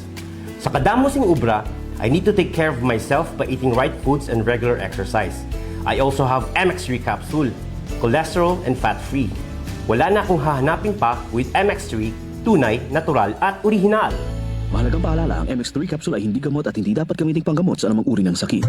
Sa kadamosing ubra, I need to take care of myself by eating right foods and regular exercise. I also have MX3 capsule, cholesterol and fat-free. Wala na akong hahanapin pa with MX3, tunay, natural at original. Mahalagang paalala, ang MX3 capsule ay hindi gamot at hindi dapat gamiting panggamot sa anumang uri ng sakit.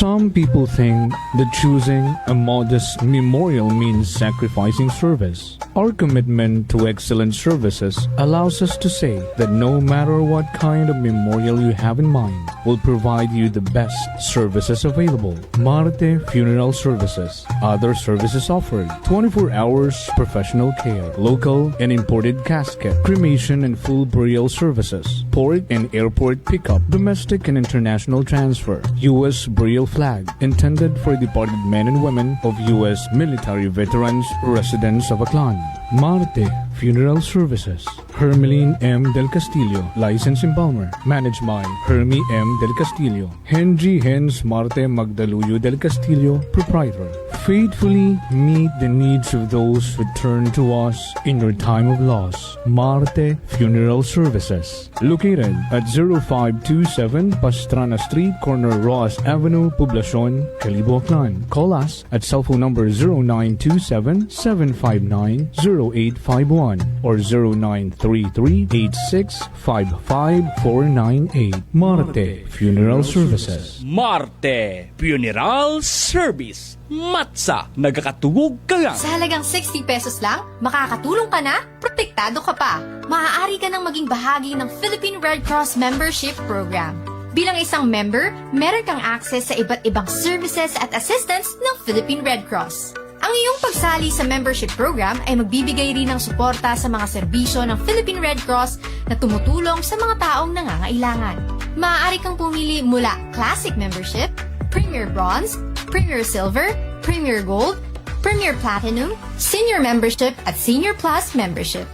Some people think that choosing a modest memorial means sacrificing service. Our commitment to excellent services allows us to say that no matter what kind of memorial you have in mind, will provide you the best services available. Marte Funeral Services. Other services offered: 24 hours professional care, local and imported casket, cremation and full burial services, port and airport pickup, domestic and international transfer, U.S. burial flag, intended for departed men and women of U.S. military veterans residents of Aklan. Marte Funeral Services. Hermeline M. Del Castillo, License Embalmer. Managed by Hermie M. Del Castillo. Henry Hens Marte Magdaluyo Del Castillo, Proprietor. Faithfully meet the needs of those who turn to us in your time of loss. Marte Funeral Services. Located at 0527 Pastrana Street, corner Roas Avenue, Poblacion, Calibo, Aklan. Call us at cell phone number 0927-759-0851 or 0933-8655-498. Marte Funeral Services. Marte Funeral Service. Matsa, nagkakatugog ka lang. Sa halagang 60 pesos lang, makakatulong ka na, protektado ka pa. Maaari ka nang maging bahagi ng Philippine Red Cross Membership Program. Bilang isang member, meron kang access sa iba't ibang services at assistance ng Philippine Red Cross. Ang iyong pagsali sa membership program ay magbibigay rin ng suporta sa mga serbisyo ng Philippine Red Cross na tumutulong sa mga taong nangangailangan. Maaari kang pumili mula Classic Membership, Premier Bronze, Premier Silver, Premier Gold, Premier Platinum, Senior Membership at Senior Plus Membership.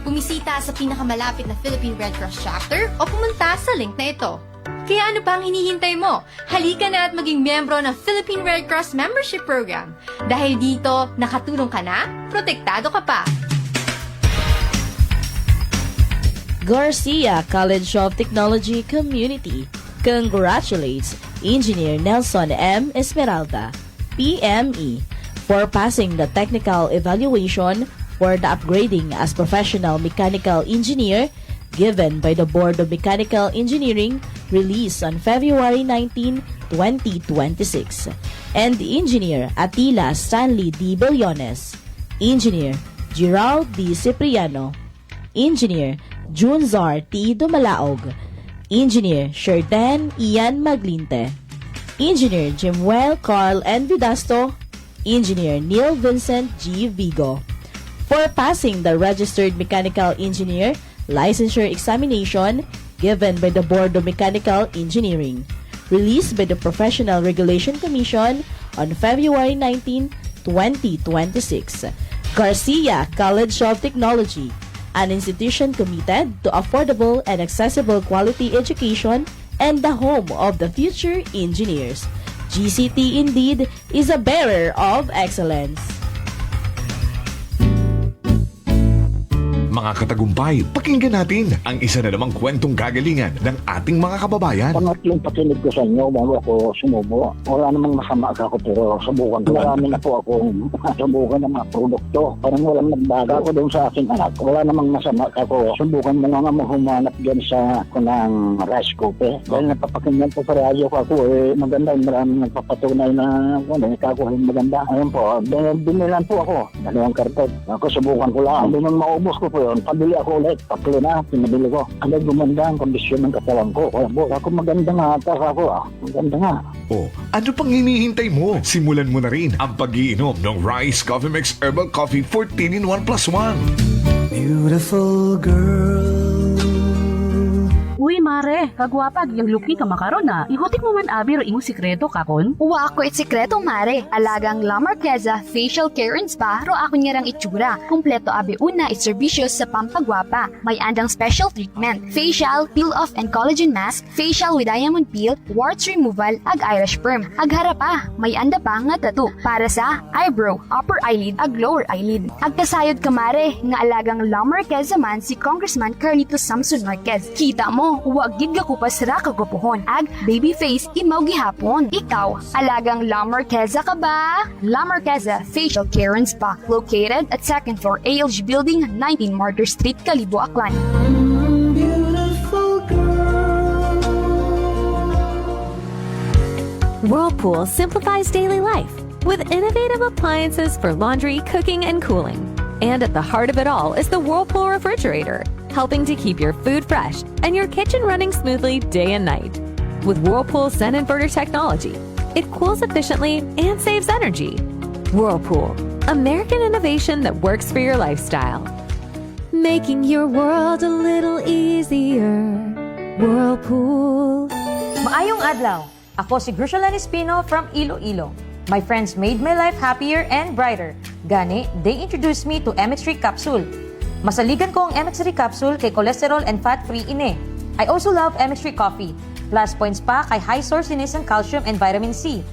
Bumisita sa pinakamalapit na Philippine Red Cross chapter o pumunta sa link na ito. Kaya ano pa ang hinihintay mo? Halika na at maging miyembro ng Philippine Red Cross Membership Program. Dahil dito, nakatulong ka na, protektado ka pa. Garcia College of Technology Community congratulates Engineer Nelson M. Esmeralda, PME, for passing the technical evaluation for the upgrading as professional mechanical engineer given by the Board of Mechanical Engineering, released on February 19, 2026. And Engineer Atila Stanley D. Billones, Engineer Gerald D. Cipriano, Engineer Junzar T. Dumalaog, Engineer Sherdan Ian Maglinte, Engineer Jimuel Carl N. Vidasto, Engineer Neil Vincent G. Vigo, for passing the Registered Mechanical Engineer Licensure Examination given by the Board of Mechanical Engineering, released by the Professional Regulation Commission on February 19, 2026. Garcia College of Technology, an institution committed to affordable and accessible quality education and the home of the future engineers. GCT indeed is a bearer of excellence. Mga katagumpay, pakinggan natin ang isa na namang kwentong gagalingan ng ating mga kababayan. Pangatlong pakinig ko sa inyo bago ako sumubo. Wala namang masama ako pero subukan ko. Marami na po akong subukan ng mga produkto. Parang walang nagbago ako doon sa aking anak. Wala namang masama ako. Subukan mo nga humanap dyan sa kunang rice cooker. Dahil napapakinggan po sa radyo ko ako maganda. Maraming nagpapatunay na kakuhin maganda. Ayun po, binilan po ako. Dalawang karton. Ako subukan ko lang. Hindi nang maubos ko po yun. Pabili ako ulit. Tatlo na, pinabili ko. Agad gumanda ang kondisyon ng katawan ko. Kaya po, ako maganda nga ata ako. Maganda nga. O, ano pang hinihintay mo? Simulan mo na rin ang pag-iinom ng Rice Coffee Mix Herbal Coffee 14 in 1+1. Beautiful girl. Uy, mare, kagwapag yung luki ka makaron na. Ihutik mo man abi ro imong sikreto kakon. Uwa ako it sikreto, mare. Alagang La Marqueza Facial Care and Spa ro ako niyarang itsura. Kompleto abi una it serbisyo sa pampagwapa. May andang special treatment, facial, peel-off and collagen mask, facial with diamond peel, warts removal, ag eyelash perm. Ag harapa, may anda pa nga tattoo para sa eyebrow, upper eyelid, ag lower eyelid. Ag kasayod ka, mare, nga alagang La Marqueza man si Congressman Carlito Samson Marquez. Kita mo, huwag gid ka kupas ra kagupuhon. Ag baby face imaw gihapon. Ikaw, alagang La Marqueza ka ba? La Marqueza Facial Care and Spa, located at 2nd floor ALG Building, 19 Martyr Street, Calibo, Aklan. Whirlpool simplifies daily life with innovative appliances for laundry, cooking, and cooling. And at the heart of it all is the Whirlpool refrigerator, helping to keep your food fresh and your kitchen running smoothly day and night. With Whirlpool Zen inverter technology, it cools efficiently and saves energy. Whirlpool, American innovation that works for your lifestyle. Making your world a little easier. Whirlpool. Maayong adlaw. Ako si Grushalan Espino from Iloilo. My friends made my life happier and brighter. Gani, they introduced me to MX3 capsule. Masaligan ko ang MX3 capsule kay cholesterol and fat-free ine. I also love MX3 coffee. Plus points pa kay high source inis ng calcium and vitamin C.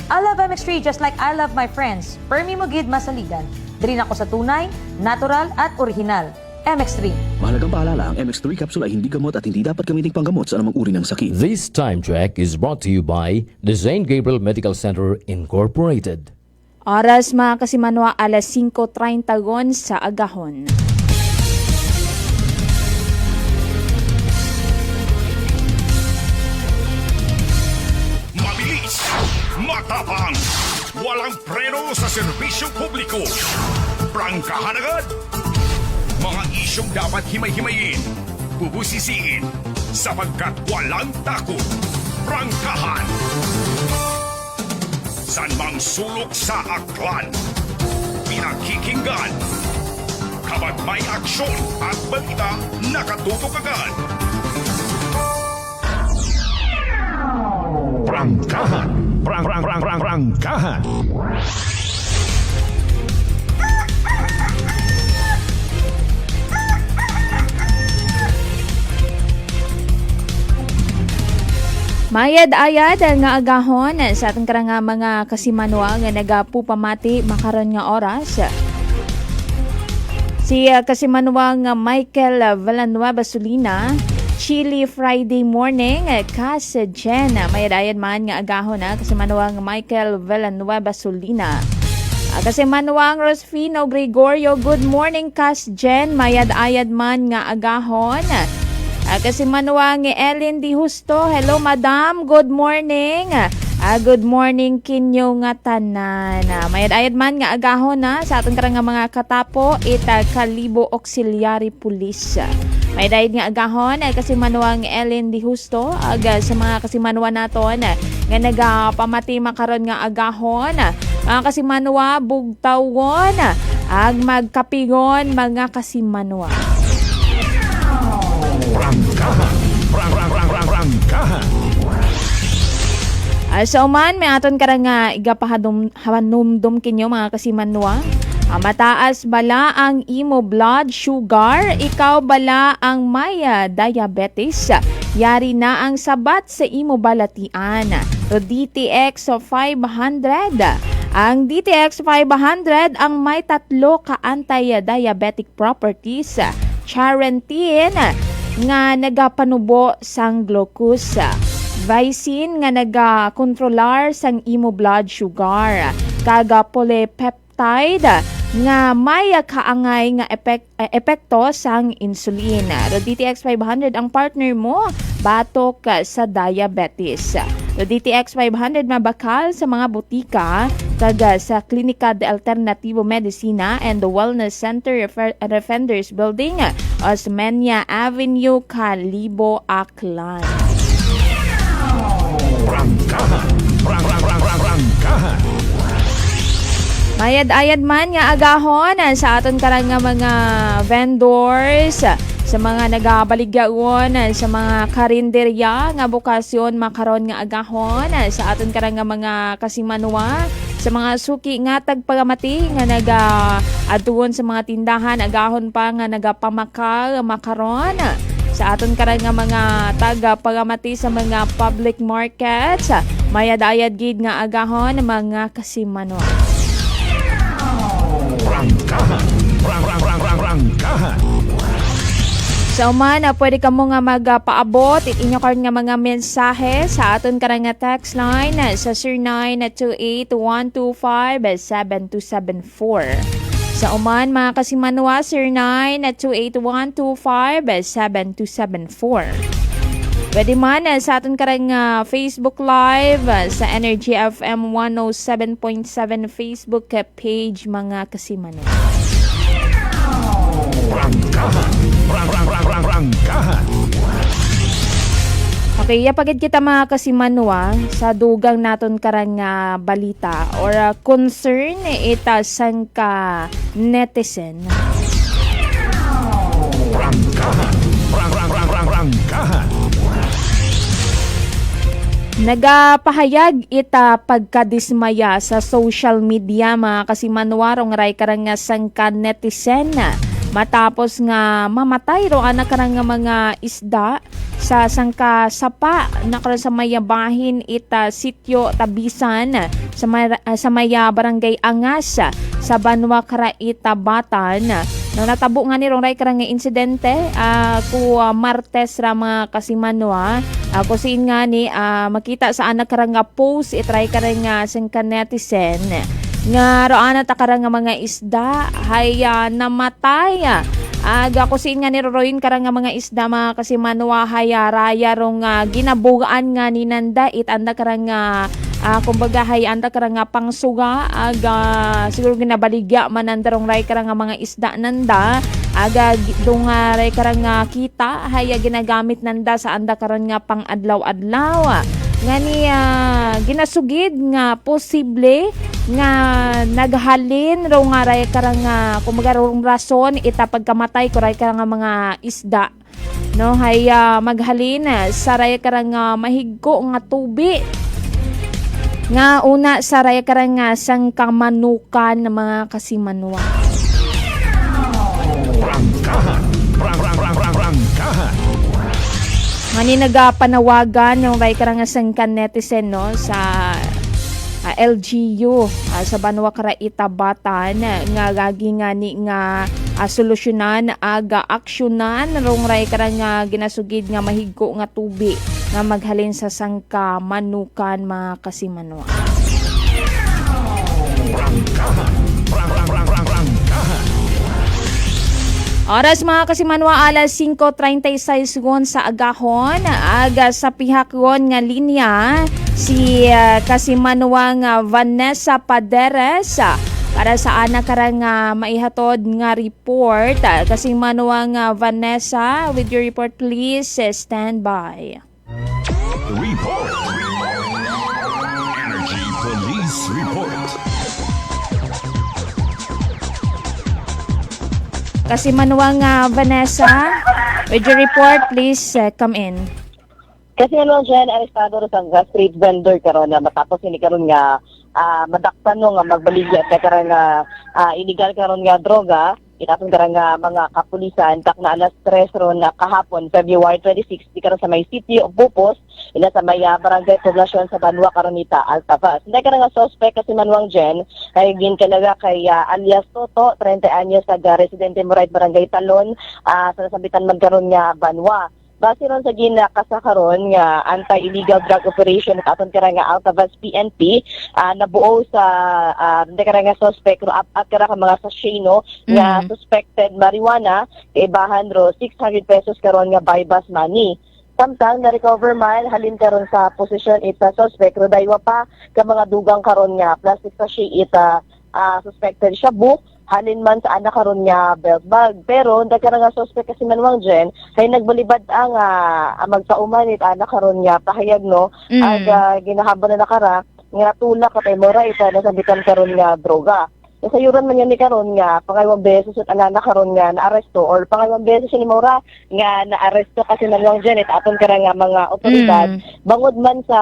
I love MX3 just like I love my friends. Permi mo gid masaligan. Diri ako sa tunay, natural at original. MX3. Mahalagang paalala, ang MX3 capsule ay hindi gamot at hindi dapat gamiting panggamot sa anumang uri ng sakit. This time check is brought to you by the St. Gabriel Medical Center Incorporated. Oras mga kasimanwa, alas 5:30 sa agahon. Mabilis, matapang, walang preno sa serbisyong publiko. Prangkahan agad. Mga isyong dapat himay-himayin, bubusisiin, sapagkat walang takot. Prangkahan. San mang sulok sa aklan, pinakikinggan. Kapag may aksyon at balita, nakatutok agad. Prangkahan. Prangkahan. Mayad-ayad nga agahon sa atong karang mga kasimanwa nga nagapupamati makaron nga oras. Si kasimanwa nga Michael Villanueva Solina, Chili Friday morning, Kas Jen. Mayad-ayad man nga agahon kasimanwa nga Michael Villanueva Solina. Kasimanwa nga Rosfino Gregorio, good morning Kas Jen. Mayad-ayad man nga agahon. Kasi manuwang Ellen Di Justo, hello madam, good morning. Good morning kinyo nga tanan. Mayad-ayad man nga agahon sa atong karang mga katapo ita Calibo Auxiliary Police. Mayad-ayad nga agahon kasi manuwang Ellen Di Justo sa mga kasimanwa naton nga nagapamati makaron nga agahon. Mga kasimanwa bugtawon ag magkapigon mga kasimanwa. Prangkahan. Sa uman, may aton karang igapahanumdum kinyo mga kasimanwa. Mataas bala ang imo blood sugar, ikaw bala ang may diabetes. Yari na ang sabat sa imo balatian. DTX 500. Ang DTX 500 ang may 3 ka anti-diabetic properties. Charentine nga nagapanubo sang glucose. Vicin nga nagakontrolar sang imo blood sugar. Kaga polypeptide nga may kaangay nga epekto sang insulin. DTX 500 ang partner mo batok sa diabetes. DTX 500 mabakal sa mga butika kaga sa Klinika de Alternativo Medicina and the Wellness Center Defenders Building, Osmeña Avenue, Calibo, Aklan. Prangkahan. Mayad-ayad man nga agahon sa aton karang mga vendors sa mga nagabaligyaon sa mga karinderya nga bukasyon makaron nga agahon sa aton karang nga mga kasimanwa sa mga suki nga tagpagamati nga nagaadtuon sa mga tindahan agahon pa nga nagapamakal makaron sa aton karang nga mga tagapagamati sa mga public markets mayad-ayad gid nga agahon mga kasimanwa. Rangkahan. So man, pwede ka mo nga magpaabot inyo karon nga mga mensahe sa aton karang nga text line sa 0928-125-7274. Sa uman mga kasimanwa 0928-125-7274. Pwede man sa aton karang Facebook Live sa Energy FM 107.7 Facebook page mga kasimanwa. Rangkahan. Okay, yapagid kita mga kasimanwa sa dugang naton karang balita or concern ita sang ka netizen. Rangkahan. Nagapahayag ita pagkadismaya sa social media mga kasimanwa rong ray karang sang ka netizen matapos nga mamatay ro ana karang mga isda sa sangka sapa na karon sa mayabahin ita sitio Tabisan sa maya barangay Angas sa Banwa Karaita Batan. No, natabo nga ni rong ray karang insidente ku Martes ra mga kasimanwa ako siin nga ni makita sa anak karang post itry karang sangka netizen nga roana ta karang mga isda hay namatay aga ko siin nga ni Royin karang mga isda mga kasimanwa hay raya rong ginabugaan nga ni Nanda itanda karang kumbaga hay anda karang pangsuga aga siguro ginabaligya mananda rong ray karang mga isda Nanda aga dong ray karang kita hay ginagamit Nanda sa anda karang pang adlaw-adlaw nga ni ginasugid nga posible nga naghalin ro nga ray karang kumaga rong rason ita pagkamatay ko ray karang mga isda no hay maghalin sa ray karang mahigko nga tubi nga una sa ray karang sang kamanukan ng mga kasimanwa. Rangkahan. Mani nagapanawagan yung ray karang sangkan netizen no sa LGU sa Banwa Karaita Batan nga gagi nga ni nga solusyonan aga aksyonan rong ray karang ginasugid nga mahigko nga tubi nga maghalin sa sangka manukan mga kasimanwa. Oras mga kasimanwa alas 5:36 sa agahon aga sa pihakon nga linya si kasimanwa nga Vanessa Paderes para sa anak karang maihatod nga report. Kasimanwa nga Vanessa, with your report please stand by. Report. Energy Police Report. Kasimanwa nga Vanessa, with your report please come in. Kasi ano dyan, arestado rin ang street vendor karon na matapos ini karon nga madakpan no nga magbaligya kay karon nga illegal karon nga droga Inatong karang mga kapulisan tak na alas 3 ron na kahapon February 26 di karon sa may City of Bupos ila sa may barangay poblasyon sa Banwa Karonita Altavas. Hindi ka nga suspect kasi Manuang Jen kay gin kalaga kay alias Toto 30 anyos sa residente Moray Barangay Talon sa nasabitan man karon nga Banwa. Base ron sa ginakasakaron nga anti-illegal drug operation at aton karang nga Altavas PNP nabuo sa karang nga suspect ro at karang mga sachet no nga suspected marijuana kay bahan ro 600 pesos karon nga buy bus money. Samtang na-recover man halin karon sa posisyon ita suspect ro daywa pa ka mga dugang karon nga plastic sachet ita suspected shabu halin man sa anak karon nga belt bag. Pero dagkara nga suspect kasi Manuang Jen ay nagbalibad ang magpauman it anak karon nga pahayag no ag ginahabon na nakara nga tulak katay mora ita nasabitan karon nga droga. nasayuran man yan ni karon nga pangayawang beses at ana karon nga naaresto or pangayawang beses ni Maura nga naaresto kasi nalang dyan aton kara nga mga otoridad bangod man sa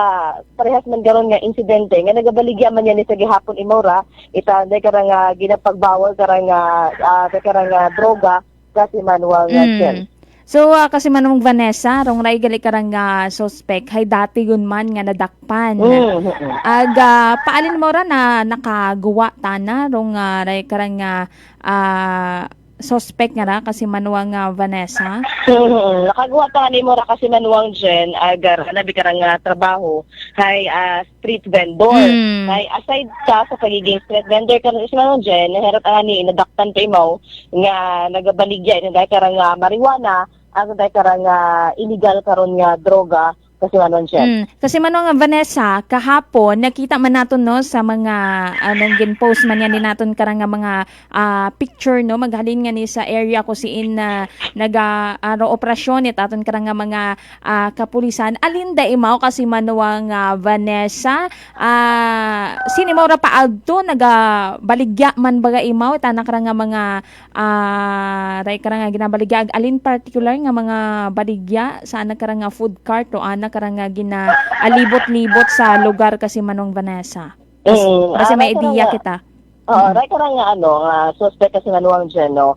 parehas man karon nga insidente nga nagabaligya man yan ni sa gihapon ni Maura ita day kara nga ginapagbawal kara nga droga kasi manual nga dyan. So, kasi manong Vanessa, rong ray gali karang suspect, hay dati yun man nga nadakpan. Paalin mo ra na nakagawa tana, rong ray karang suspect nga ra, kasi manuang Vanessa? Nakagawa pa ni mo ra kasi manuang Jen, agar nabi karang trabaho, hay street vendor. Hay aside sa pagiging street vendor karon si manuang Jen, naherot ani nadakpan kay mo nga nagabaligya, dahil karang marijuana, ang dahil karang illegal karon nga droga kasi manon siya. Kasi manon Vanessa, kahapon nakita man naton no sa mga anong gin-post man yan din naton karang mga picture no maghalin nga ni sa area ko siin na operasyon it aton karang mga kapulisan. Alin da imaw kasi manuang Vanessa sini mo ra paadto nagabaligya man baga imaw ta karang mga ray karang ginabaligya alin particular nga mga baligya sa karang food cart o karang ginaalibot-libot sa lugar kasi manong Vanessa. Kasi may idea kita. Right karang suspect kasi nanuang dyan, no?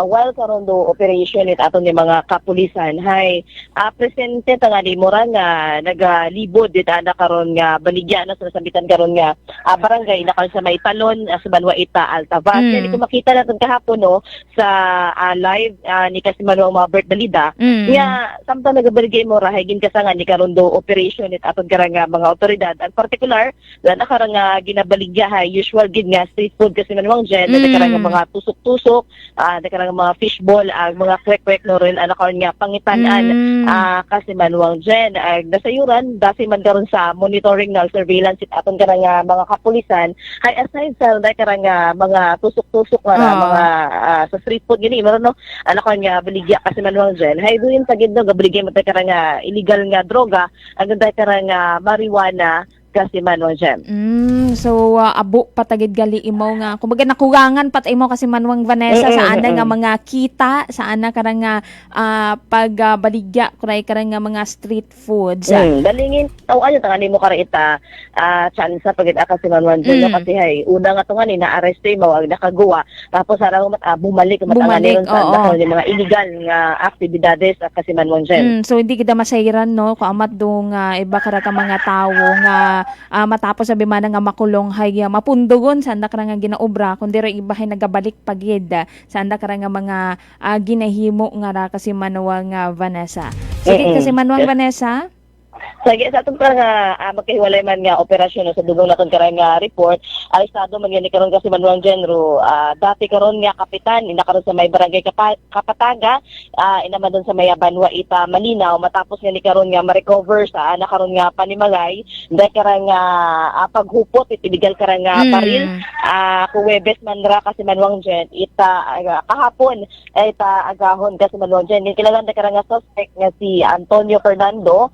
While karon do operation it aton ni mga kapulisan, hay presente nga di mura nga nagalibod dit ana karon nga baligya na sa sambitan karon nga barangay na sa may talon sa Banwa Ita Altavas. Kaya ko makita natin kahapon no sa live ni kasi manuang mga Bert Balida nga samtang nagabaligya mo ra hay gin kasangan ni karon do operation it aton karang mga otoridad. At particular na karang ginabaligya hay usual gid nga street food kasi manuang Jen, karang mga tusok-tusok, karang mga fishball, mga kwek-kwek no rin karon nga pangitanan kasi manuang Jen. Nasayuran dasi man karon sa monitoring na surveillance it aton karang mga kapulisan hay aside sa karang mga tusok-tusok mga sa street food gini meron no karon nga baligya kasi manuang Jen hay duin sa gid no gabaligya man karang illegal nga droga ang karang marijuana kasi manuang Jen. So abo patagid gali imo nga kumbaga nakurangan pat imo kasi manuang Vanessa sa ana nga mga kita sa ana karang pagbaligya kuray karang mga street foods. Dalingin ayo tangani mo kara ita chance sa pagid kasi manuang Jen kasi hay una nga to nga ni na-arrest mo ang nakagawa tapos araw bumalik matangani ron sa mga illegal nga aktibidades kasi manuang Jen. So hindi kita masayran no kung amat dong iba kara ka mga tawo nga matapos sabi man nga makulong hay mapundugon sa anda karang ginaobra kundi ra ibahay nagabalik pagid sa anda karang mga ginahimo nga ra kasi manuang Vanessa. Sige kasi manuang Vanessa. Sige, sa itong parang magkahiwalay man nga operasyon sa dugong naton karang report, arestado man yan ni karon kasi manuang Genro. Dati karon nga kapitan, inakaroon sa may barangay Kapataga, inaman doon sa may Banwa Ita Malinaw, matapos nga ni karon nga ma-recover sa nakaroon nga panimagay, dahil karang paghupot, itibigal karang baril, kuwebes man ra kasi manuang Gen, kahapon, ita agahon kasi manuang Gen. Kilalan na karang suspect nga si Antonio Fernando,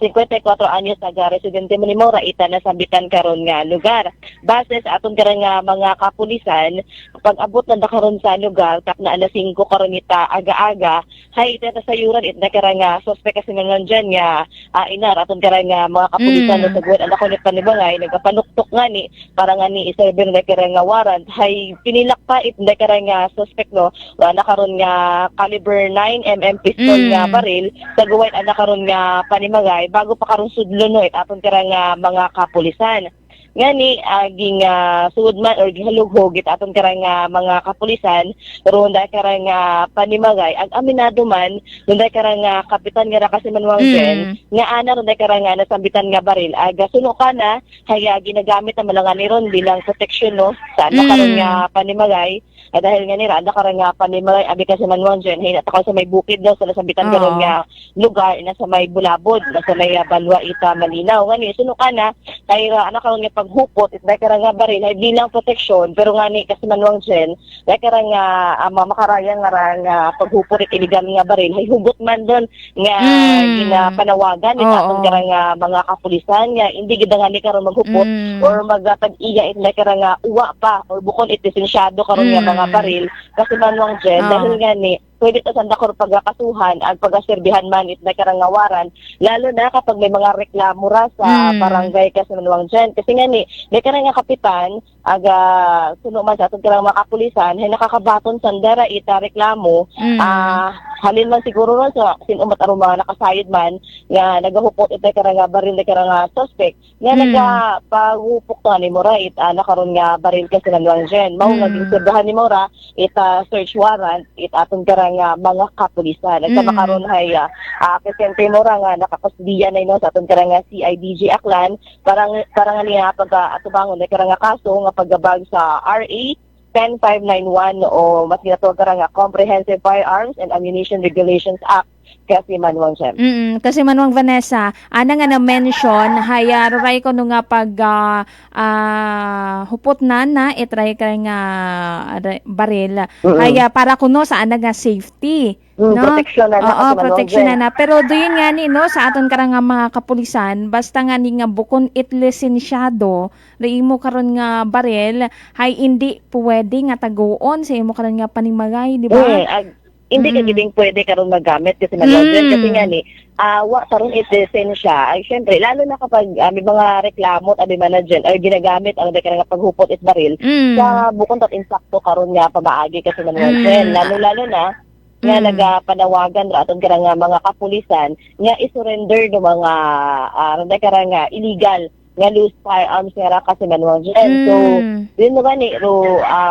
54 anyos taga residente mo ni Mora ita na sambitan karon nga lugar. Base sa aton karang mga kapulisan, pag abot na karon sa lugar kap na alas 5 karon ita aga-aga, hay ita sa sayuran ita karang suspect kasi nga dyan nga inar aton karang mga kapulisan sa gud ana ko ni panibangay nagapanuktok nga ni para nga ni iserber na karang warrant hay pinilak pa ita karang suspect no ana karon nga caliber 9mm pistol nga baril sa guwait ana karon nga panimagay bago pa karon sudlo no aton karang mga kapulisan. Ngani aging sudman or gihalughog it aton karang mga kapulisan ron dahil karang panimagay ag aminado man dahil karang kapitan nga kasi manuang Jen nga ana ron dahil karang nasambitan nga baril aga suno kana hay ginagamit na malangan ni ron bilang protection no sa karon nga panimagay dahil nga nira ada karang panimagay abi kasi manuang Jen hay natakaw sa may bukid daw sa nasambitan karon nga lugar na sa may Bulabod na sa may Banwa Ita Malinaw ngani suno kana kay ana karon nga paghupot it dahil nga baril ay bilang proteksyon pero nga ni kasi manuang Jen dahil nga mamakarayan nga paghupot it iligal nga baril ay hugot man doon nga ginapanawagan it atong nga mga kapulisan nga hindi gid nga ni karon maghupot or magtag-iya it dahil nga uwa pa or bukod it lisensyado karon nga mga baril kasi manuang Jen dahil nga ni pwede ta sanda ko pagkakasuhan at pagkaserbihan man it na karangawaran lalo na kapag may mga reklamo ra sa barangay kasi manuang Jen kasi nga ni karang nga kapitan aga suno man sa atong karang mga kapulisan hay nakakabaton sandara ita reklamo halin man siguro ron sa sinumat aron mga nakasayod man nga nagahupot ita karang nga baril na karang nga suspect nga nagapagupok to ni Mora ita nakaron nga baril kasi manuang Jen mao nga ginserbahan ni Mora ita search warrant ita atong karang nga mga kapulisan. Nagkamakaroon hay Presidente Mora nga nakakustodiya na ino sa atong karang nga CIDG Aklan parang niya pag-atubangon na karang nga kaso nga paggabag sa RA 10591 o mas ginatawag karang nga Comprehensive Firearms and Ammunition Regulations Act kasi manuang Jen. Kasi manuang Vanessa, ana nga na-mention, haya ruray ko nung nga pag hupot na itry ka nga baril. Haya para kuno sa ana nga safety. No? Protection na protection na. Pero do yun nga ni, no, sa aton karang nga mga kapulisan, basta nga ni nga bukon it lisensyado, imo karon nga baril, hay hindi pwede nga taguon sa imo karon nga panimagay, di ba? Hindi ka giding pwede karon magamit kasi manuang kasi nga ni wa karon lisensya ay syempre lalo na kapag may mga reklamo at manager ay ginagamit ang nga paghupot it baril sa bukon tot insakto karon nga pamaagi kasi manuang lalo na nga nagapanawagan ra aton karang nga mga kapulisan nga isurrender do mga nga illegal nga loose firearms nga kasi manuang Jen. So, din mo gani,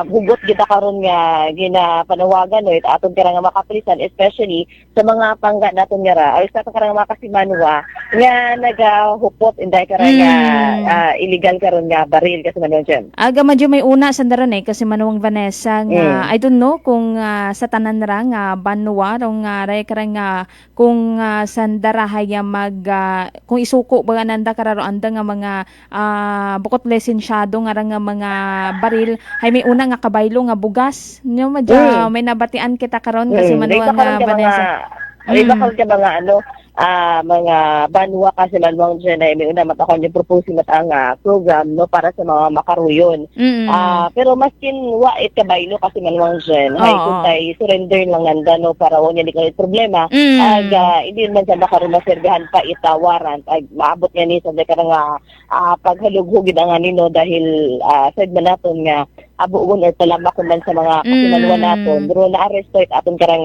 hugot kita karon nga ginapanawagan no, atong karang nga makapulisan, especially sa mga pangga naton nga ra, ay sa karang mga kasimanwa, nga nagahupot, inday karang nga illegal karon nga baril kasi manuang Jen. Aga medyo may una sandaron kasi manuang Vanessa nga, I don't know kung sa tanan ra nga banwa, o nga ray karang nga, kung sandara haya kung isuko baga nanda kararo anda nga mga bukot lisensyado nga mga baril hay may una nga kabaylo nga bugas no madya may nabatian kita karon kasi manuang Vanessa iba ka mga mga banwa kasi manuang Jen ay may una matakon yung proposing matang program no para sa mga makaruyon. Pero maskin wa it kabaylo kasi manuang Jen hay kung tay surrender lang nanda no para wala ni kay problema hindi man sa makarumaserbihan pa itawaran ag maabot nga ni sa karang paghalughugid ang nino dahil said man naton nga abuon or talamak man sa mga kasimanwa naton pero na-arrest it aton karang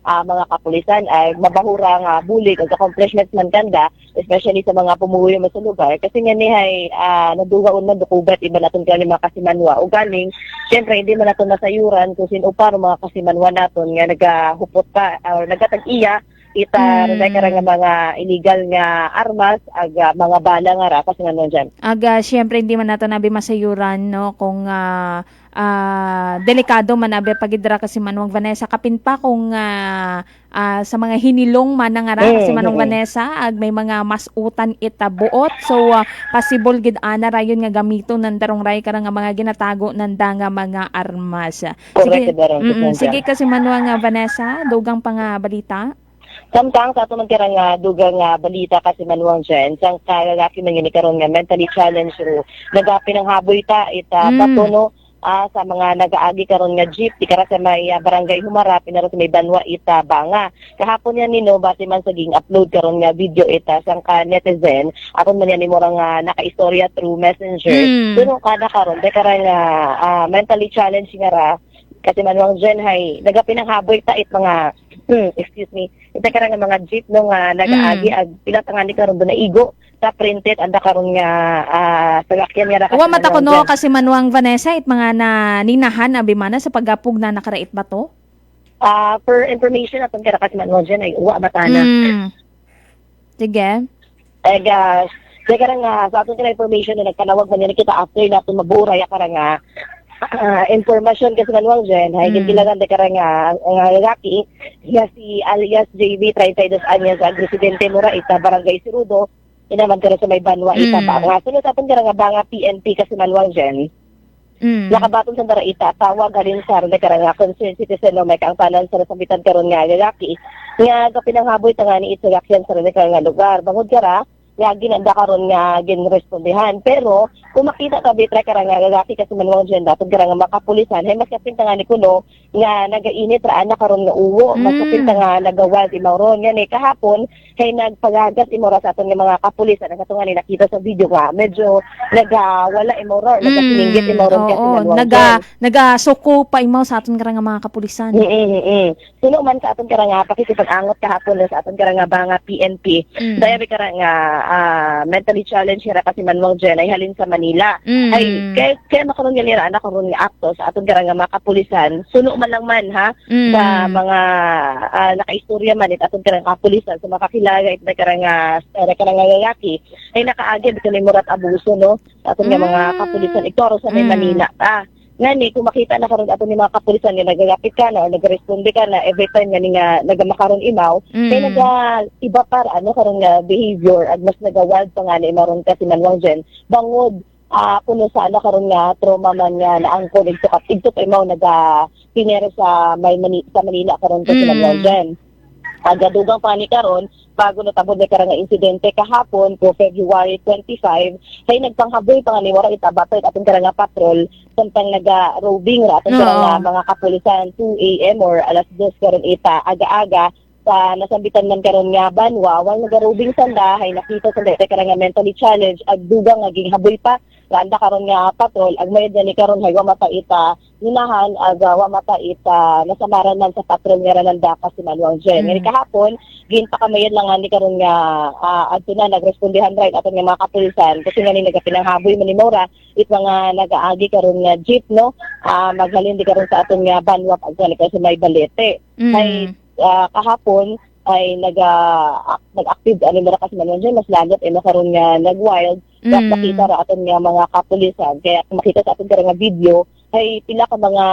mga kapulisan ay mabahura nga bulig ang accomplishments man kanda especially sa mga pumuyo man sa lugar kasi nga nihay nadugaon man dukubat iba naton kani mga kasimanwa o galing syempre hindi man naton nasayuran kung sino pa mga kasimanwa naton nga nagahupot pa or nagatag-iya ita karang mga illegal nga armas ag mga bala nga ra kasi nga dyan. Aga syempre hindi man nato nabi masayuran no kung delikado man nabi pagidra kasi manuang Vanessa kapin pa kung sa mga hinilong man nga ra kasi manong Vanessa ag may mga masutan ita buot so possible gid ana ra yun nga gamito nan darong ray karang nga mga ginatago nanda nga mga armas. Sige kasi manuang Vanessa dugang pa nga balita. Samtang sa ato man karang dugang balita kasi manuang Jen sang kalaki man yun karon nga mentally challenged so nagapi ng haboy ta ita bato no sa mga nagaagi karon nga jeep di kara sa may barangay Humara pinaro sa may Banwa ita Banga kahapon yan nino base man sa ging upload karon nga video ita sang ka netizen akon man yan nimo nga nakaistorya through messenger kuno kada karon di kara nga mentally challenged nga ra kasi manuang Jen hay nagapi ng haboy ta it mga excuse me ita karang mga jeep no nga nagaagi ag pila tangani karon do na igo sa printed anda karon nga sagakyan nga wa mata ko no kasi manuang Vanessa it mga naninahan abimana sa pagapog na nakarait ba to for information aton kara kasi manuang Jen ay wa batana sige karang sa aton kara information na nagkanawag man kita after naton maburay karang information kasi manuang Jen hay gintilagan de karang lalaki nga si alias JB 32 anyos ang presidente mura ita barangay Sirudo inaman karon sa may banwa ita ba nga sunod sa aton nga banga PNP kasi manuang Jen. Nakabatong sa dara ita tawag halin sa ron nga concerned citizen no may kaangpanan sa sambitan karon nga lalaki nga kapinanghaboy tangani itsagakyan sa ron nga lugar bangod kara nga ginanda karon nga ginrespondihan pero kung makita ka bitra ka nga lalaki kasi manuang Jen dapat nga makapulisan hay mas kapinta nga ni kuno nga nagainit ra ana karon nga uwo mas kapinta nga nagawal imawron nga ni kahapon hay nagpagagas imora sa aton nga mga kapulisan ang katong nga nakita sa video nga medyo nagawala imawron nagasinggit imawron kasi manuang Jen nagasuko pa imaw sa aton nga mga kapulisan. Sino man sa aton nga pakikipag-angot kahapon sa aton nga banga PNP dahil ka nga mentally challenged hira kasi manuang Jen ay halin sa Manila. Ay kaya makaroon nga nila anak karon nga akto sa aton nga mga kapulisan suno man lang man ha sa mga nakaistorya man it aton nga kapulisan sa makakilala it nga lalaki ay nakaagi bisan ni murat abuso no sa aton nga mga kapulisan iktoro sa may Manila. Ngani kung makita na karon ato ni mga kapulisan nga nagagapit ka na o nagresponde ka na every time nga nagamakaron imaw kay iba para karon nga behavior at mas nagawald pa nga ni maron kasi manuang Jen bangod kuno sa karon nga trauma man nga naangkon igto pa imaw pinero sa Manila karon kasi manuang Jen. Agadugang pa ni karon bago natabod na karang insidente kahapon po February 25 hay nagpanghaboy pa nga ni wala itabatay atong karang patrol samtang naga-roving ra atong karang mga kapulisan 2 AM or alas 2 karon ita aga-aga sa nasambitan man karon nga banwa wal naga-roving sanda hay nakita sa dete karang mentally challenged ag dugang nga ginghaboy pa randa karon nga patrol ag mayad ni karon hay wa mataita ninahan ag wa mataita nasamaran man sa patrol nga rananda kasi manuang Jen ngani kahapon ginta kamayad lang ni karon nga adto na nagrespondihan right aton nga mga kapulisan kasi nga ni nagapinanghaboy man ni Mora it mga nagaagi karon nga jeep no maghalin di karon sa aton nga banwa ag kasi may balete hay kahapon ay nag-active ani mura kasi manuang Jen mas lagot ay makaroon nga nag-wild nakita ra aton nga mga kapulisan kaya kung makita sa aton nga video ay pila ka mga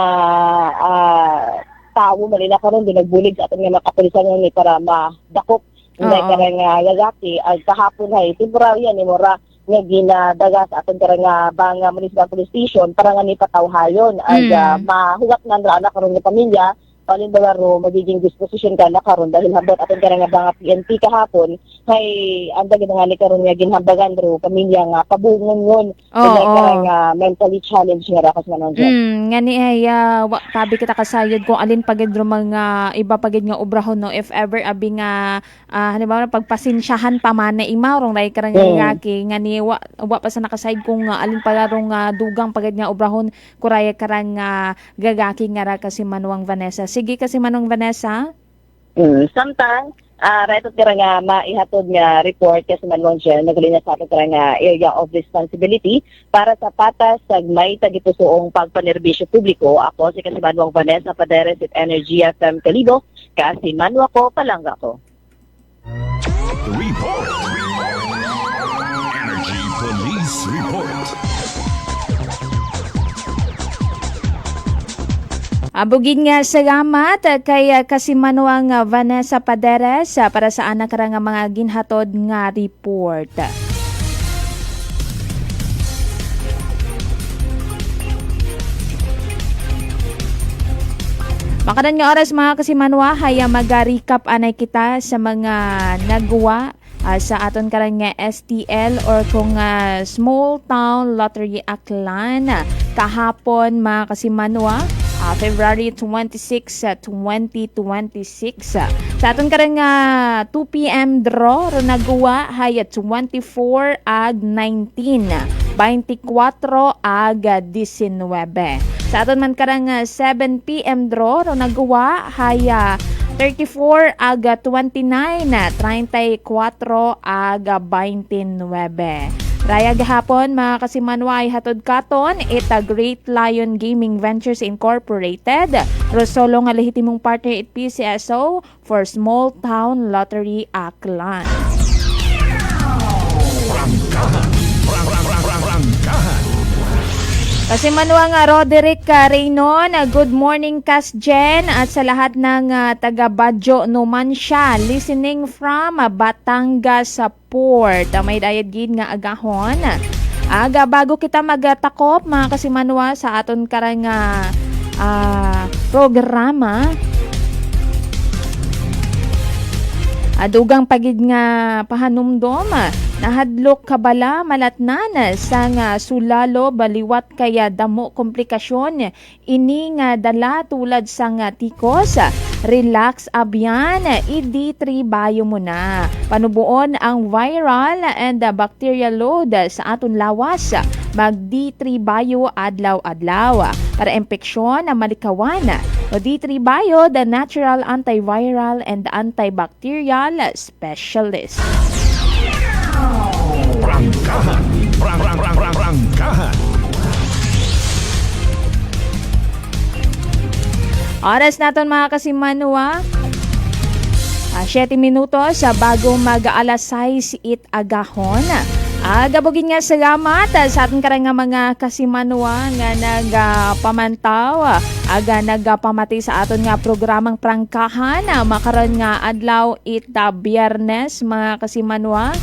tao malila karon din nagbulig sa aton nga mga kapulisan ni para madakop ngay karang lalaki at kahapon ay temporary ni mura nga ginadaga sa aton nga banga municipal police station para nga ni patawhayon ag mahugat nan ra na karon nga pamilya alin ba ro magiging disposition ka na karon dahil habot aton nga banga PNP kahapon hay anda nga ni karon nga ginhambagan ro pamilya nga pabungon ngon nga mentally challenged nga rakas manon ngani ay tabi kita kasayod kung alin pagid ro mga iba pagid nga obrahon no if ever abi nga halimbawa pagpasensyahan pa man na imarong ray karang ngaki ngani wa pa sa nakasayod kung alin pala ro nga dugang pagid nga obrahon kuraya karang gagaki nga ra kasi manuang Vanessa. Sige kasi manong Vanessa. Samtang right nga maihatod nga report kasi manuang Jen nagalina sa ato nga area of responsibility para sa patas sa may tagipusoong pagpanerbisyo publiko. Ako si kasi manuang Vanessa Paderes at Energy FM Kalibo kasi manwa ko palangga ko. Report. Energy Police Report. Abugin nga salamat kay kasimanuang Vanessa Paderes para sa anak nga mga ginhatod nga report. Makanan nga oras mga kasimanwa haya mag-recap anay kita sa mga nagwa sa aton karang nga STL or kung Small Town Lottery Aklan kahapon mga kasimanwa February 26, 2026. Sa aton karang 2 p.m. draw ro nagawa hayat 24 ag 19, 24 ag 19. Sa aton man karang 7 p.m. draw ro nagawa haya 34 ag 29, 34 ag 29. Raya gahapon mga kasimanwa ay hatod katon ita Great Lion Gaming Ventures Incorporated rosolo nga lehitimong partner it PCSO for Small Town Lottery Aklan. Kasi manuang Roderick Reynon, good morning Kas Jen at sa lahat ng taga Badjo Numancia, listening from Batangas Port. May dayad gid nga agahon. Aga bago kita magtakop mga kasimanwa sa aton karang programa. Adugang pagid nga pahanumdom, nahadlok kabala malatnan sa nga sulalo baliwat kaya damo komplikasyon ini nga dala tulad sa nga tikos. Relax abyan, ID3 bayo mo na. Panubuon ang viral and bacterial load sa aton lawas. Mag D3 bayo adlaw-adlaw para impeksyon na malikawan. O D3 bayo, the natural antiviral and antibacterial specialist. Prangkahan. Prangkahan. Oras naton mga kasimanwa. 7 minutos sa bago mag-alas 6 it agahon. Gabugin nga salamat sa ating karang mga kasimanwa nga nagapamantaw, nagapamati sa aton nga programang prangkahan. Makaroon nga adlaw ita Biyernes mga kasimanwa.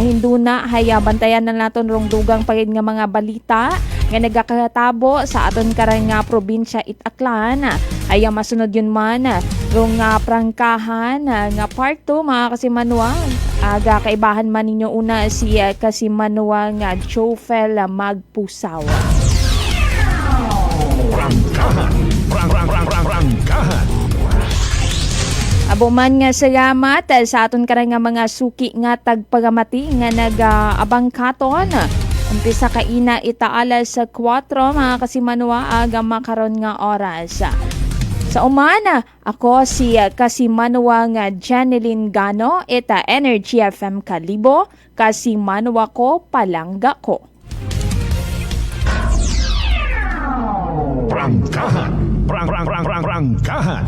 Hinduna haya bantayan na naton rong dugang pagid nga mga balita nga nagakatabo sa aton karang nga probinsya Itaklan. Haya masunod yun man rong prangkahan nga part 2 mga kasimanwa. Kaibahan man ninyo una si kasimanwa nga Jofel Magpusaw. Prangkahan. Abo man nga salamat sa aton karang nga mga suki nga tagpagamati nga nag-abang katon. Umpisa kaina itaalas sa 4 mga kasimanwa aga makaron nga oras. Sa umana, ako si kasimanwa nga Janeline Gano, ita Energy FM Kalibo, kasimanwa ko palangga ko. Prangkahan. Prangkahan.